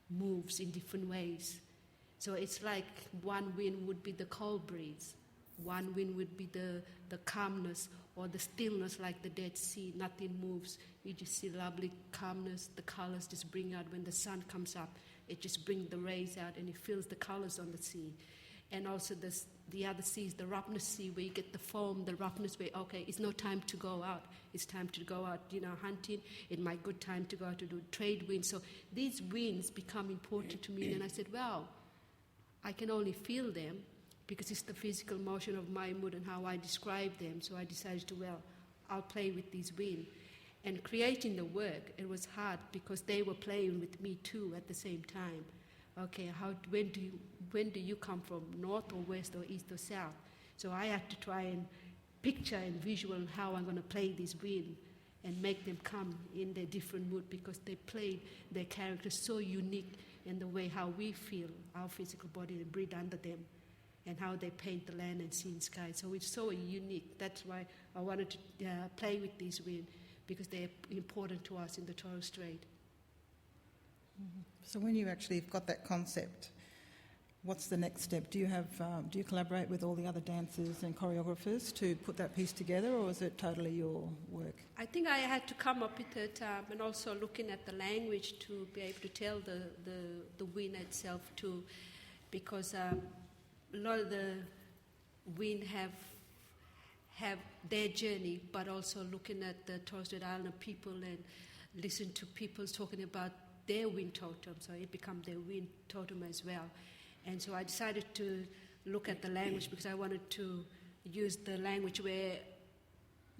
moves in different ways. So it's like one wind would be the cold breeze, one wind would be the calmness or the stillness, like the Dead Sea, nothing moves. You just see lovely calmness, the colors just bring out when the sun comes up. It just brings the rays out, and it fills the colors on the sea. And also the other seas, the roughness sea, where you get the foam, the roughness where, okay, it's no time to go out. It's time to go out, hunting. It might be good time to go out to do trade winds. So these winds become important to me. And I said, I can only feel them because it's the physical motion of my mood and how I describe them. So I decided I'll play with these winds. And creating the work, it was hard because they were playing with me too at the same time. Okay, when do you come from, north or west or east or south? So I had to try and picture and visual how I'm going to play this wind and make them come in their different mood, because they played their characters so unique in the way how we feel our physical body and breathe under them, and how they paint the land and sea and sky. So it's so unique. That's why I wanted to play with these wind, because they're important to us in the Torres Strait. Mm-hmm. So when you actually have got that concept, what's the next step? Do you collaborate with all the other dancers and choreographers to put that piece together, or is it totally your work? I think I had to come up with it, and also looking at the language to be able to tell the wind itself too, because a lot of the wind have their journey, but also looking at the Torres Strait Islander people and listen to people talking about their wind totem, so it becomes their wind totem as well. And so I decided to look at the language, because I wanted to use the language where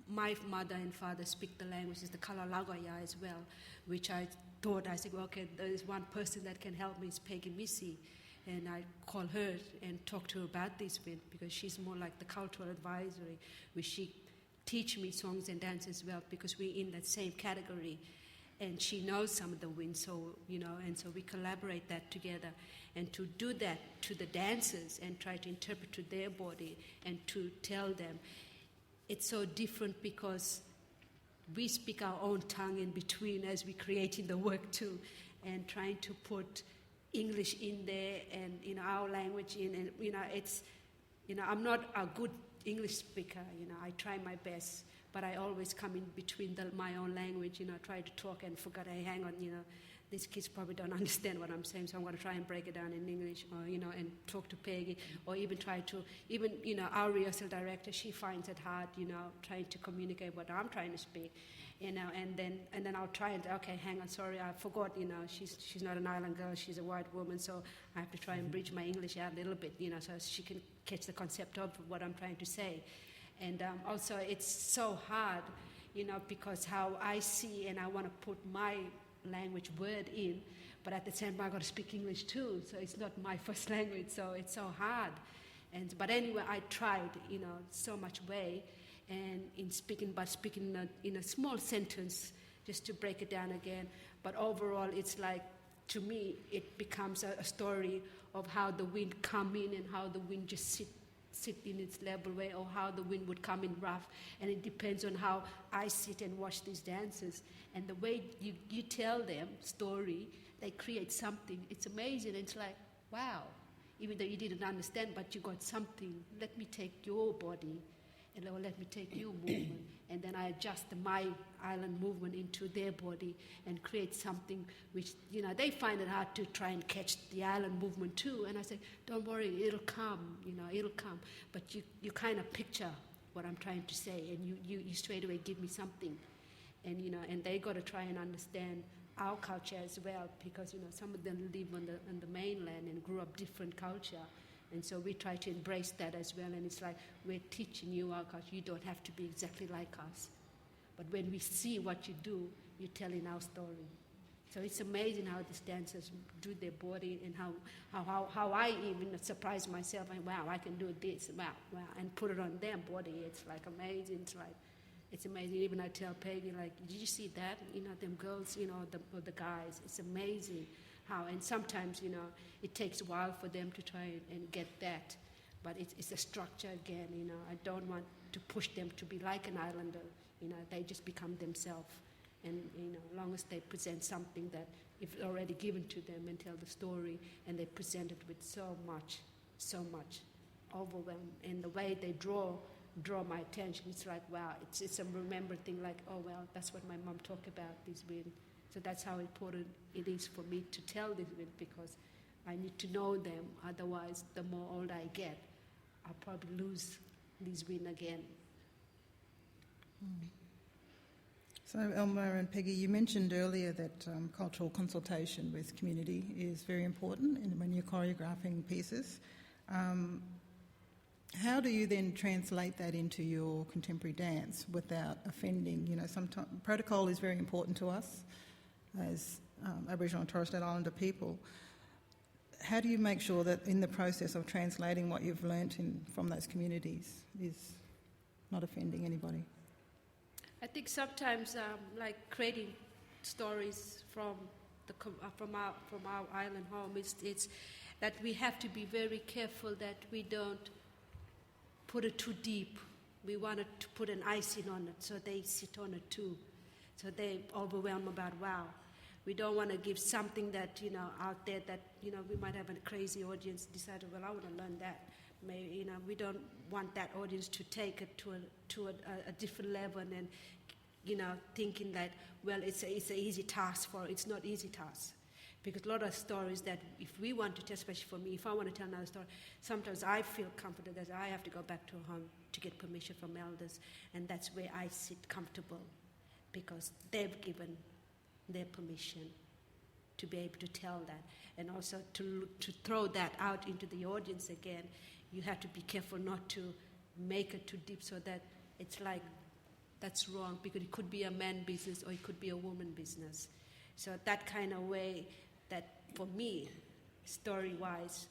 my mother and father speak the language, is the Kalalagaya as well, which I said, okay, there is one person that can help me, is Peggy Misi. And I call her and talk to her about this wind, because she's more like the cultural advisory, where she teach me songs and dance as well, because we're in that same category. and she knows some of the wind, so, and so we collaborate that together. And to do that to the dancers and try to interpret to their body and to tell them, it's so different because we speak our own tongue in between as we're creating the work too, and trying to put English in there and our language in, and it's I'm not a good English speaker, I try my best, but I always come in between my own language, try to talk and forget, hey, hang on, these kids probably don't understand what I'm saying, so I'm going to try and break it down in English, or, and talk to Peggy, or even try to, our rehearsal director, she finds it hard, trying to communicate what I'm trying to speak, and then I'll try and, okay, hang on, sorry, I forgot, she's not an island girl, she's a white woman, so I have to try and bridge my English out a little bit, so she can catch the concept of what I'm trying to say. And also it's so hard, because how I see and I want to put my language word in, but at the same time I got to speak English too, so it's not my first language, so it's so hard. But anyway, I tried, so much way, and in speaking in a small sentence, just to break it down again. But overall, it's like, to me, it becomes a story of how the wind come in and how the wind just sit in its level way, or how the wind would come in rough, and it depends on how I sit and watch these dancers, and the way you tell them story, they create something. It's amazing. It's like, wow, even though you didn't understand, but you got something. Let me take your body, and let me take your movement, and then I adjust my island movement into their body and create something which, they find it hard to try and catch the island movement too. And I say, don't worry, it'll come, it'll come. But you kind of picture what I'm trying to say, and you straight away give me something. And, and they got to try and understand our culture as well, because, some of them live on the mainland and grew up different culture. And so we try to embrace that as well. And it's like, we're teaching you our culture. You don't have to be exactly like us. But when we see what you do, you're telling our story. So it's amazing how these dancers do their body, and how I even surprise myself. And wow, I can do this. Wow, and put it on their body. It's like amazing. It's amazing. Even I tell Peggy, like, did you see that? Them girls, or the guys. It's amazing how. And sometimes, it takes a while for them to try and get that. But it's a structure again, I don't want to push them to be like an islander. They just become themselves. And, as long as they present something that if already given to them, and tell the story, and they present it with so much overwhelm. And the way they draw my attention, it's like, wow, it's a remembered thing, like, oh, well, that's what my mom talked about, this wind. So that's how important it is for me to tell this wind, because I need to know them. Otherwise, the more old I get, I'll probably lose this wind again. So, Elma and Peggy, you mentioned earlier that cultural consultation with community is very important when you're choreographing pieces. How do you then translate that into your contemporary dance without offending? Sometimes protocol is very important to us as Aboriginal and Torres Strait Islander people. How do you make sure that in the process of translating what you've learnt from those communities is not offending anybody? I think sometimes, like creating stories from our island home, it's that we have to be very careful that we don't put it too deep. We wanted to put an icing on it, so they sit on it too. So they overwhelmed about, wow. We don't want to give something that, out there that, we might have a crazy audience decide, well, I want to learn that. Maybe, we don't want that audience to take it to a different level and, thinking that, well, it's an easy task for it. It's not easy task. Because a lot of stories that if we want to tell, especially for me, if I want to tell another story, sometimes I feel comfortable that I have to go back to a home to get permission from elders, and that's where I sit comfortable, because they've given their permission to be able to tell that. And also to throw that out into the audience again, you have to be careful not to make it too deep so that it's like, that's wrong, because it could be a man business or it could be a woman business. So that kind of way, that for me, story-wise,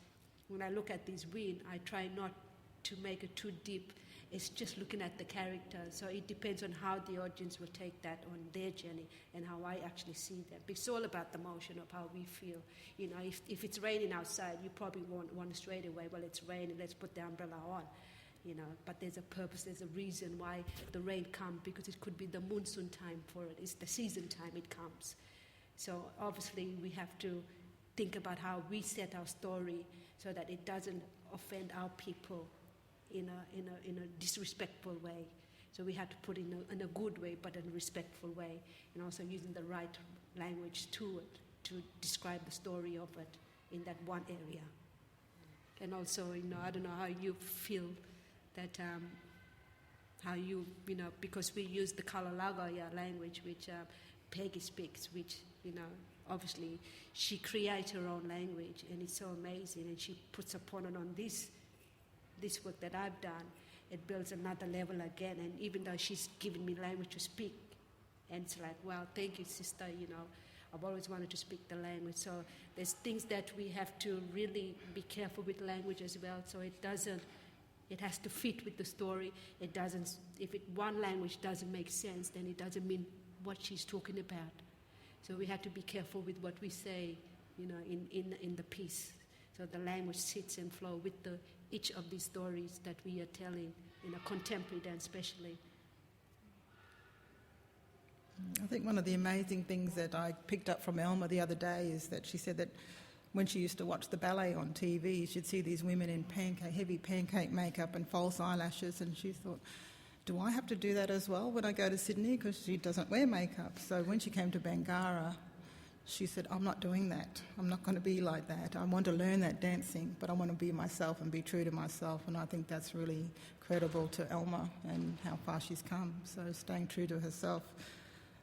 when I look at this wind, I try not to make it too deep It's just looking at the character. So it depends on how the audience will take that on their journey and how I actually see them. It's all about the motion of how we feel. You know, if it's raining outside, you probably won't want straight away, well, it's raining, let's put the umbrella on. You know, but there's a purpose, there's a reason why the rain comes, because it could be the monsoon time for it. It's the season time it comes. So obviously we have to think about how we set our story so that it doesn't offend our people in a disrespectful way. So we have to put it in a good way, but in a respectful way, and also using the right language to it to describe the story of it in that one area. And also, you know, I don't know how you feel that how you know, because we use the Kalalagaya language, which Peggy speaks, which, you know, obviously she creates her own language, and it's so amazing, and she puts upon it on this work that I've done. It builds another level again, and even though she's given me language to speak, and it's like, well, thank you, sister, you know, I've always wanted to speak the language. So there's things that we have to really be careful with language as well, so it has to fit with the story. It doesn't, if one language doesn't make sense, then it doesn't mean what she's talking about. So we have to be careful with what we say, you know, in the piece. So the language sits and flows with each of these stories that we are telling in a contemporary dance especially. I think one of the amazing things that I picked up from Elma the other day is that she said that when she used to watch the ballet on TV, she'd see these women in heavy pancake makeup and false eyelashes, and she thought, do I have to do that as well when I go to Sydney? Because she doesn't wear makeup. So when she came to Bangarra, she said, I'm not doing that. I'm not going to be like that. I want to learn that dancing, but I want to be myself and be true to myself. And I think that's really credible to Elma and how far she's come. So staying true to herself.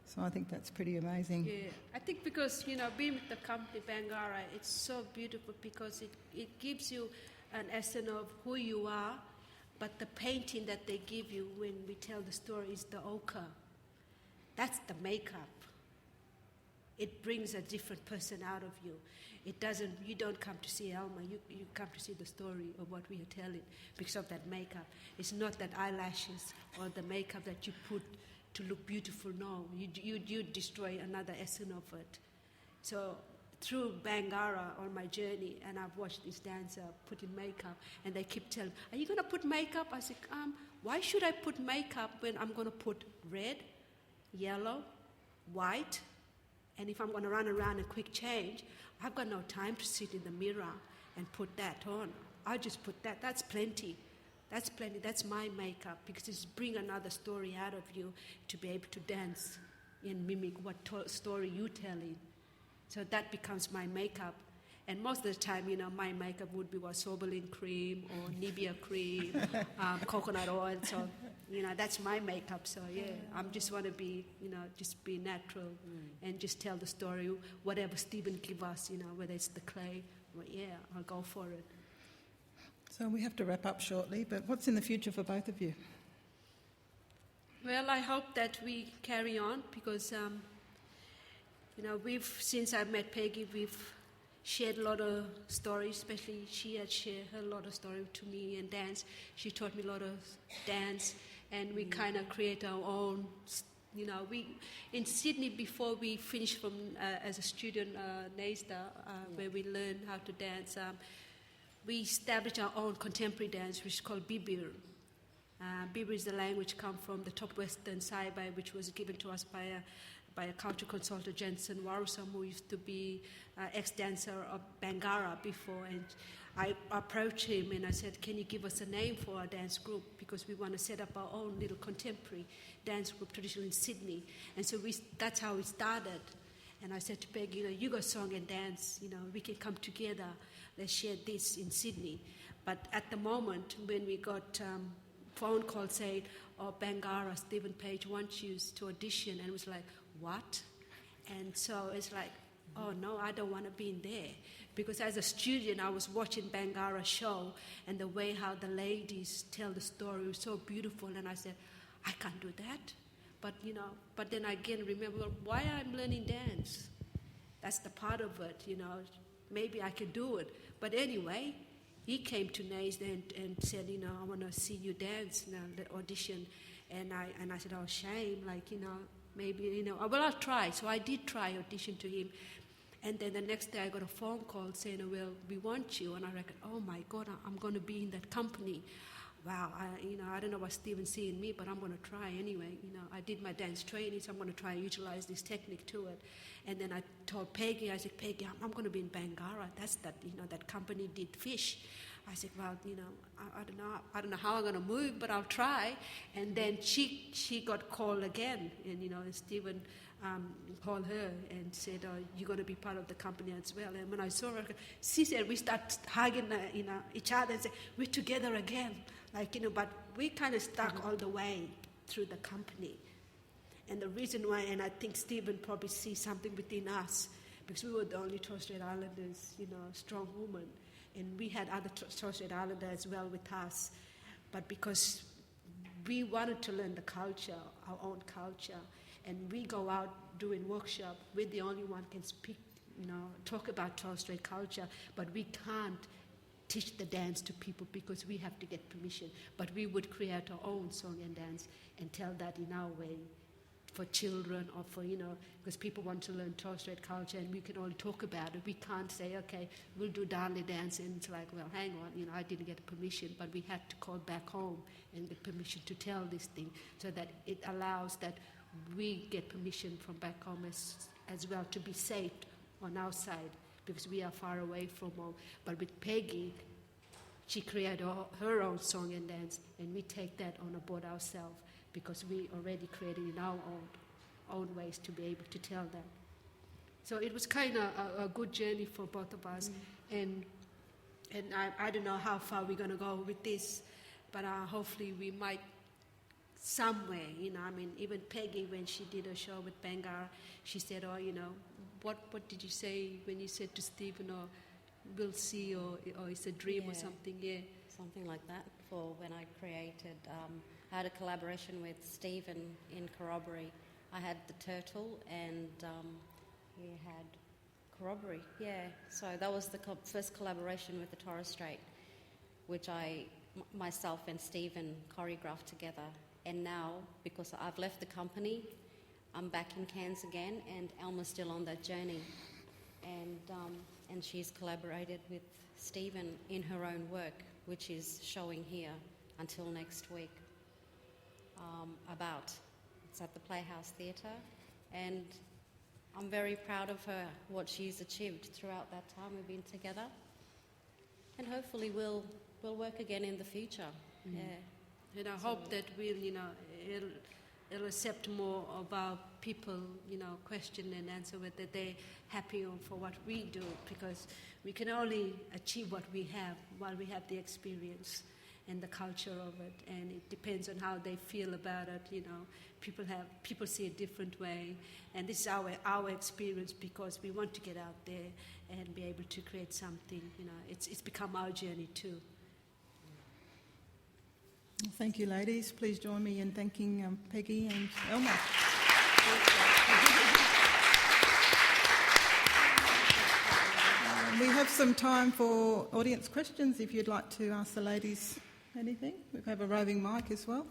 So I think that's pretty amazing. Yeah, I think because, you know, being with the company Bangarra, it's so beautiful because it gives you an essence of who you are, but the painting that they give you when we tell the story is the ochre. That's the makeup. It brings a different person out of you. You don't come to see Elma, you come to see the story of what we are telling because of that makeup. It's not that eyelashes or the makeup that you put to look beautiful, no. You destroy another essence of it. So through Bangarra on my journey, and I've watched this dancer putting makeup, and they keep telling me, are you going to put makeup? I said, why should I put makeup when I'm going to put red, yellow, white, and if I'm going to run around a quick change, I've got no time to sit in the mirror and put that on. I just put that. That's plenty. That's plenty. That's my makeup because it's bring another story out of you to be able to dance and mimic what story you're telling. So that becomes my makeup. And most of the time, you know, my makeup would be Soberlin cream or Nivea cream, coconut oil. So, you know, that's my makeup. So, yeah, I just want to be, you know, just be natural and just tell the story, whatever Stephen give us, you know, whether it's the clay, well, yeah, I'll go for it. So we have to wrap up shortly, but what's in the future for both of you? Well, I hope that we carry on because, you know, since I met Peggy, we've shared a lot of stories, especially she had shared a lot of stories to me and dance. She taught me a lot of dance, and we kind of create our own, you know, in Sydney, before we finished from as a student, NASDA, where we learned how to dance, we established our own contemporary dance, which is called Bibir. Bibir is the language come from the top western Saibai, which was given to us by a cultural consultant, Jensen Warusam, who used to be ex-dancer of Bangarra before. And I approached him and I said, can you give us a name for our dance group? Because we want to set up our own little contemporary dance group, traditional in Sydney. And so that's how we started. And I said to Peggy, you know, you got song and dance, you know, we can come together. Let's share this in Sydney. But at the moment, when we got phone call saying, oh, Bangarra, Stephen Page wants you to audition, and it was like, what? And so it's like, oh, no, I don't want to be in there. Because as a student, I was watching Bangarra show, and the way how the ladies tell the story was so beautiful, and I said, I can't do that. But, you know, but then again, remember why I'm learning dance. That's the part of it, you know. Maybe I can do it. But anyway, he came to Nays and said, I want to see you dance now, the audition. And I said, oh, shame, maybe, well, I'll try. So I did try audition to him. And then the next day I got a phone call saying, well, we want you. And I reckon, oh my God, I'm going to be in that company. Wow, I don't know what Stephen's seeing in me, but I'm going to try anyway. I did my dance training, so I'm going to try and utilize this technique to it. And then I told Peggy, I said, Peggy, I'm going to be in Bangarra. That's that company did fish. I said, well, I don't know how I'm going to move, but I'll try. And then she got called again, and Stephen called her and said, oh, you're going to be part of the company as well. And when I saw her, she said, we start hugging each other and said, we're together again. But we kind of stuck all the way through the company. And the reason why, and I think Stephen probably sees something within us, because we were the only Torres Strait Islanders, strong woman. And we had other Torres Strait Islanders as well with us. But because we wanted to learn the culture, our own culture, and we go out doing workshop, we're the only one can speak, talk about Torres Strait culture, but we can't teach the dance to people because we have to get permission. But we would create our own song and dance and tell that in our way for children or for, because people want to learn Torres Strait culture and we can only talk about it. We can't say, okay, we'll do Dali dance, and it's like, well, hang on, I didn't get permission, but we had to call back home and get permission to tell this thing so that it allows that we get permission from back home as well to be safe on our side because we are far away from home. But with Peggy, she created her own song and dance, and we take that on board ourselves because we already created in our own ways to be able to tell that. So it was kind of a good journey for both of us, and I don't know how far we're going to go with this, but hopefully we might somewhere, even Peggy, when she did a show with Bangarra, she said, oh, what did you say when you said to Stephen, or we'll see, or it's a dream or something, Something like that. For when I created, I had a collaboration with Stephen in Corroboree. I had the turtle and we had Corroboree, So that was the first collaboration with the Torres Strait, which myself and Stephen choreographed together. And now, because I've left the company, I'm back in Cairns again, and Elma's still on that journey. And she's collaborated with Stephen in her own work, which is showing here until next week. It's at the Playhouse Theatre, and I'm very proud of her, what she's achieved throughout that time we've been together. And hopefully we'll work again in the future. And I hope that it'll accept more of our people, question and answer whether they're happy for what we do, because we can only achieve what we have while we have the experience and the culture of it, and it depends on how they feel about it. People see a different way, and this is our experience because we want to get out there and be able to create something. It's become our journey too. Thank you, ladies. Please join me in thanking Peggy and Elma. We have some time for audience questions if you'd like to ask the ladies anything. We have a roving mic as well.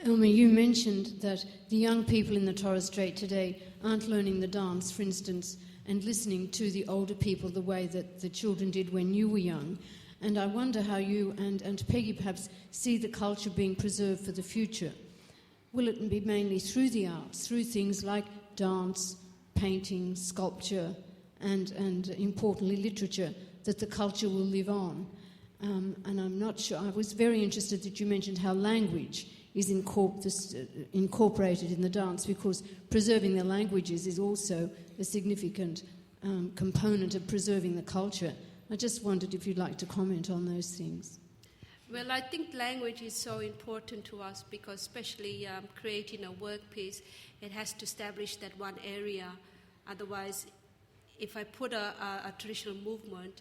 Elma, you mentioned that the young people in the Torres Strait today aren't learning the dance, for instance, and listening to the older people the way that the children did when you were young. And I wonder how you and Peggy perhaps see the culture being preserved for the future. Will it be mainly through the arts, through things like dance, painting, sculpture, and importantly literature, that the culture will live on? And I'm not sure. I was very interested that you mentioned how language is incorporated in the dance, because preserving the languages is also a significant component of preserving the culture. I just wondered if you'd like to comment on those things. Well, I think language is so important to us because especially creating a work piece, it has to establish that one area. Otherwise, if I put a traditional movement,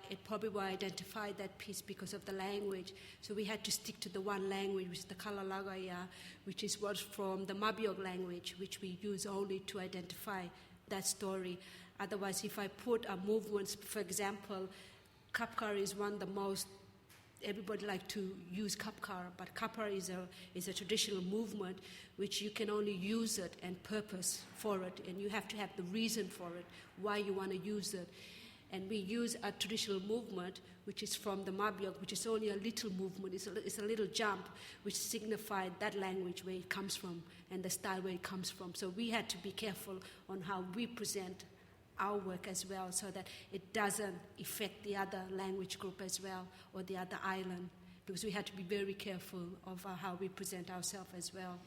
it probably will identify that piece because of the language. So we had to stick to the one language, which is the Kalalagaya, which is what's from the Mabiog language, which we use only to identify that story. Otherwise, if I put a movement, for example, Kapkar is one of the most, everybody like to use Kapkar, but Kapkar is a traditional movement which you can only use it and purpose for it, and you have to have the reason for it, why you want to use it. And we use a traditional movement, which is from the Mabiog, which is only a little movement. It's a little jump, which signified that language where it comes from and the style where it comes from. So we had to be careful on how we present our work as well, so that it doesn't affect the other language group as well, or the other island, because we had to be very careful of how we present ourselves as well.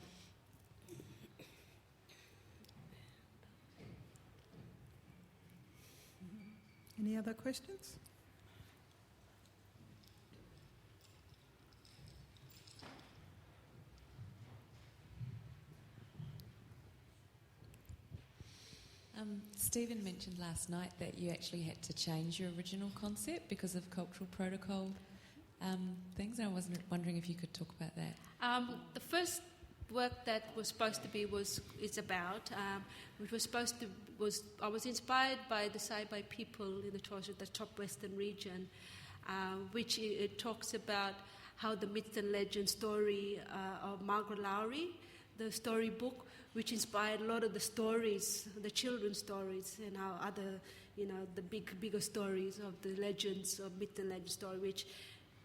Any other questions? Stephen mentioned last night that you actually had to change your original concept because of cultural protocol things. I was wondering if you could talk about that. The first work that was supposed to be which I was inspired by the Saibai people in the top western region, which it talks about how the myths and legend story of Margaret Lowry, the storybook, which inspired a lot of the stories, the children's stories, and how other, the bigger stories of the legends, of myth and legend story, which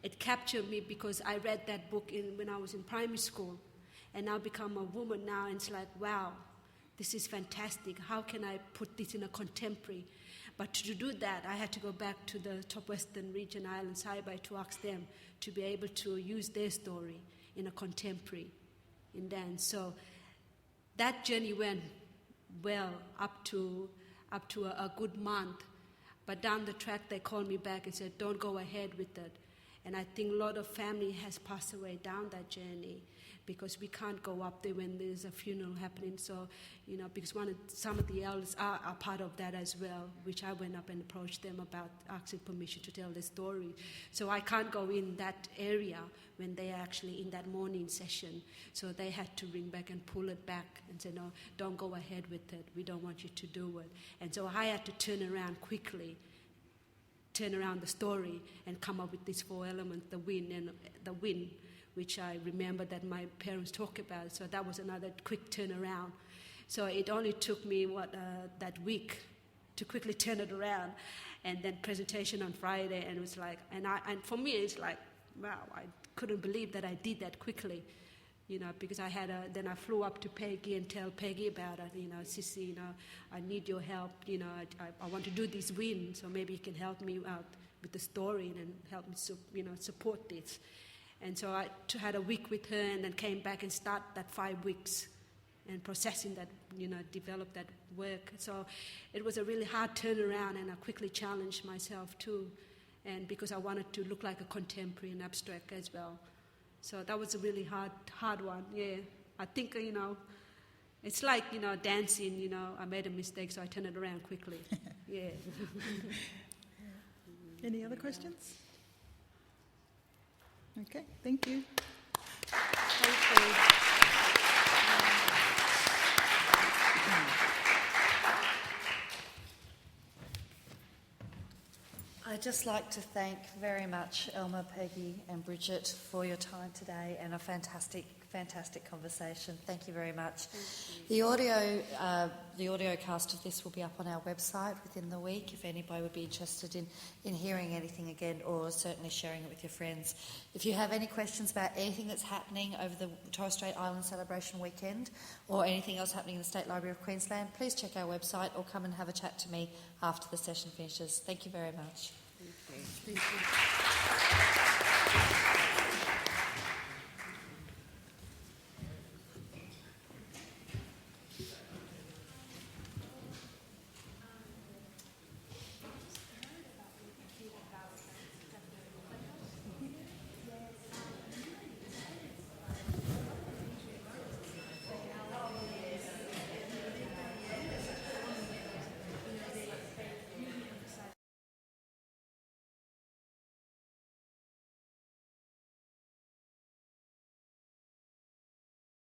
it captured me because I read that book when I was in primary school, and now become a woman now, and it's like, wow, this is fantastic. How can I put this in a contemporary? But to do that, I had to go back to the top western region island, Saibai, to ask them to be able to use their story in a contemporary in dance. So that journey went well up to a good month. But down the track, they called me back and said, don't go ahead with it. And I think a lot of family has passed away down that journey, because we can't go up there when there's a funeral happening. So, because some of the elders are part of that as well, which I went up and approached them about asking permission to tell their story. So I can't go in that area when they're actually in that morning session. So they had to ring back and pull it back and say, no, don't go ahead with it. We don't want you to do it. And so I had to turn around quickly, turn around the story and come up with these 4 elements, the wind, which I remember that my parents talk about. So that was another quick turnaround. So it only took me that week to quickly turn it around, and then presentation on Friday, and it was like, and for me it's like, wow, I couldn't believe that I did that quickly, because then I flew up to Peggy and tell Peggy about it, Sissy, I need your help, I want to do this win, so maybe you can help me out with the story and help me, support this. And so I had a week with her, and then came back and start that 5 weeks and processing that, develop that work. So it was a really hard turnaround, and I quickly challenged myself too, and because I wanted to look like a contemporary and abstract as well. So that was a really hard one, yeah. I think, it's like, dancing, I made a mistake, so I turned it around quickly, yeah. Any other questions? Okay, thank you. Thank you. I'd just like to thank very much Elma, Peggy and Bridget for your time today, and a fantastic conversation. Thank you very much. The audio cast of this will be up on our website within the week if anybody would be interested in hearing anything again, or certainly sharing it with your friends. If you have any questions about anything that's happening over the Torres Strait Island celebration weekend, or anything else happening in the State Library of Queensland, please check our website or come and have a chat to me after the session finishes. Thank you very much. Thank you.